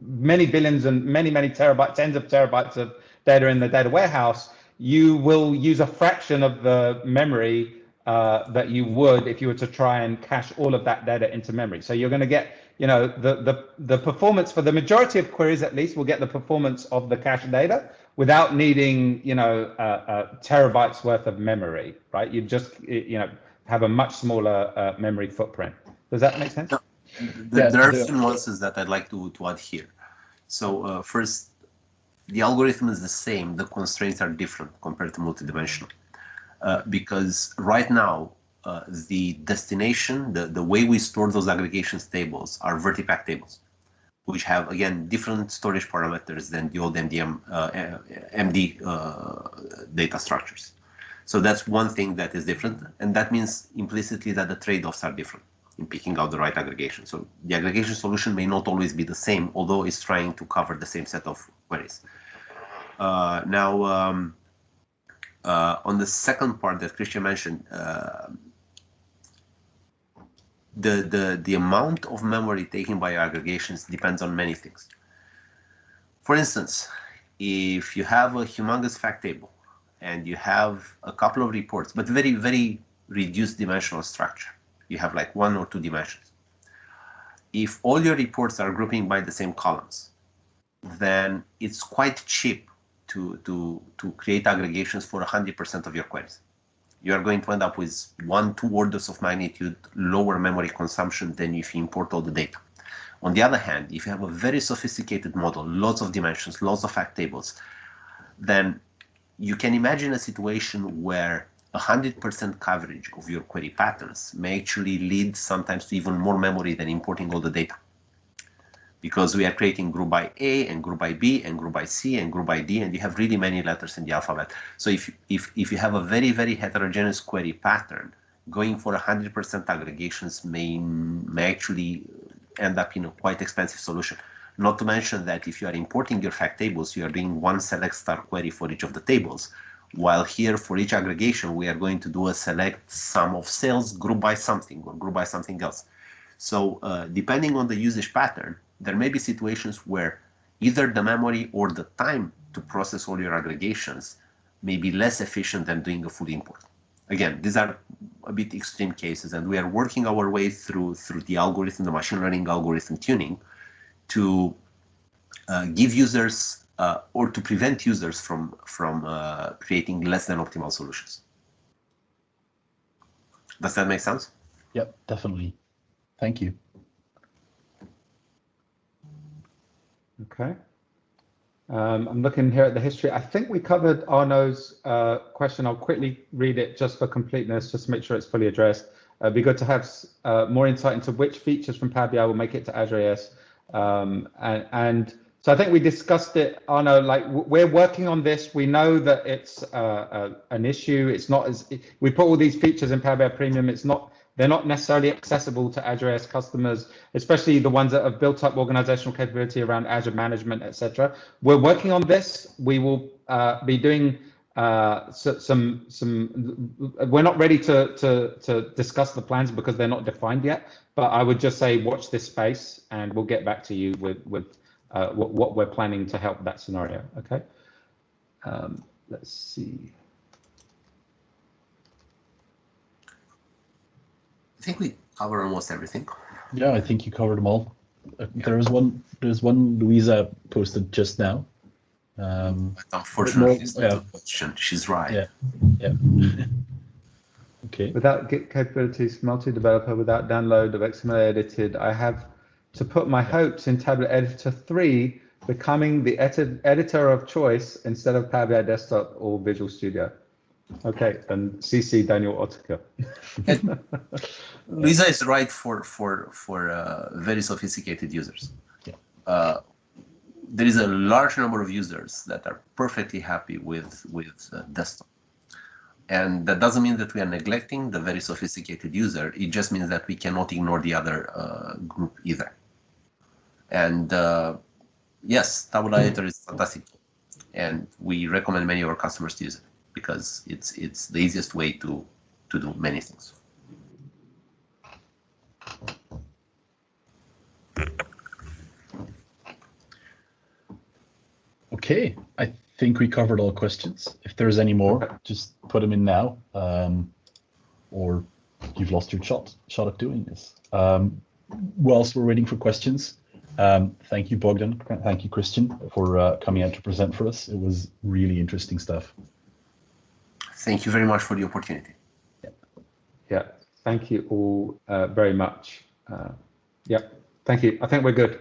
many billions and many terabytes, tens of terabytes of data in the data warehouse, you will use a fraction of the memory that you would if you were to try and cache all of that data into memory. So you're going to get, you know, the performance for the majority of queries, at least, will get the performance of the cache data without needing, you know, terabytes worth of memory, right? You just, you know, have a much smaller memory footprint. Does that make sense? No. There are a few nuances that I'd like to add here. So first, the algorithm is the same. The constraints are different compared to multidimensional. Because right now, the destination, the way we store those aggregations tables are Vertipaq tables, which have, again, different storage parameters than the old MD data structures. So that's one thing that is different, and that means implicitly that the trade-offs are different in picking out the right aggregation. So the aggregation solution may not always be the same, although it's trying to cover the same set of queries. On the second part that Christian mentioned, the amount of memory taken by aggregations depends on many things. For instance, if you have a humongous fact table and you have a couple of reports, but very reduced dimensional structure, you have like 1 or 2 dimensions. If all your reports are grouping by the same columns, then it's quite cheap to create aggregations for 100% of your queries. You are going to end up with 1-2 orders of magnitude lower memory consumption than if you import all the data. On the other hand, if you have a very sophisticated model, lots of dimensions, lots of fact tables, then you can imagine a situation where 100% coverage of your query patterns may actually lead sometimes to even more memory than importing all the data. Because we are creating group by A and group by B and group by C and group by D, and you have really many letters in the alphabet. So if you have a very heterogeneous query pattern, going for 100% aggregations may actually end up in a quite expensive solution. Not to mention that if you are importing your fact tables, you are doing one select star query for each of the tables, while here for each aggregation, we are going to do a select sum of cells group by something or group by something else. So depending on the usage pattern, there may be situations where either the memory or the time to process all your aggregations may be less efficient than doing a full import. Again, these are a bit extreme cases, and we are working our way through the algorithm, the machine learning algorithm tuning, to give users or to prevent users from creating less than optimal solutions. Does that make sense? Yep, definitely. Thank you. Okay. I'm looking here at the history. I think we covered Arno's question. I'll quickly read it just for completeness, just to make sure it's fully addressed. It'd be good to have more insight into which features from Power BI will make it to Azure AS. And so I think we discussed it, Arno, like we're working on this. We know that it's an issue. It's not as, we put all these features in Power BI Premium. They're not necessarily accessible to Azure AS customers, especially the ones that have built up organizational capability around Azure management, etc. We're working on this. We will be doing some. We're not ready to discuss the plans because they're not defined yet. But I would just say watch this space, and we'll get back to you with what we're planning to help that scenario. Okay. Let's see. I think we covered almost everything. Yeah, I think you covered them all. There's one Louisa posted just now. But unfortunately, it's not yeah. a question. She's right. Yeah. Okay. Without Git capabilities, multi-developer, without download of XMLA edited, I have to put my hopes in Tablet Editor 3 becoming the editor of choice instead of Power BI Desktop or Visual Studio. Okay, and CC Daniel Ottiker. Lisa is right for very sophisticated users. Yeah. There is a large number of users that are perfectly happy with desktop. And that doesn't mean that we are neglecting the very sophisticated user. It just means that we cannot ignore the other group either. And yes, Tabulator is fantastic, and we recommend many of our customers to use it because it's the easiest way to do many things. Okay, I think we covered all questions. If there's any more, just put them in now, or you've lost your shot at doing this. Whilst we're waiting for questions, thank you, Bogdan. Thank you, Christian, for coming out to present for us. It was really interesting stuff. Thank you very much for the opportunity. Yeah, thank you all very much. Yeah, thank you. I think we're good.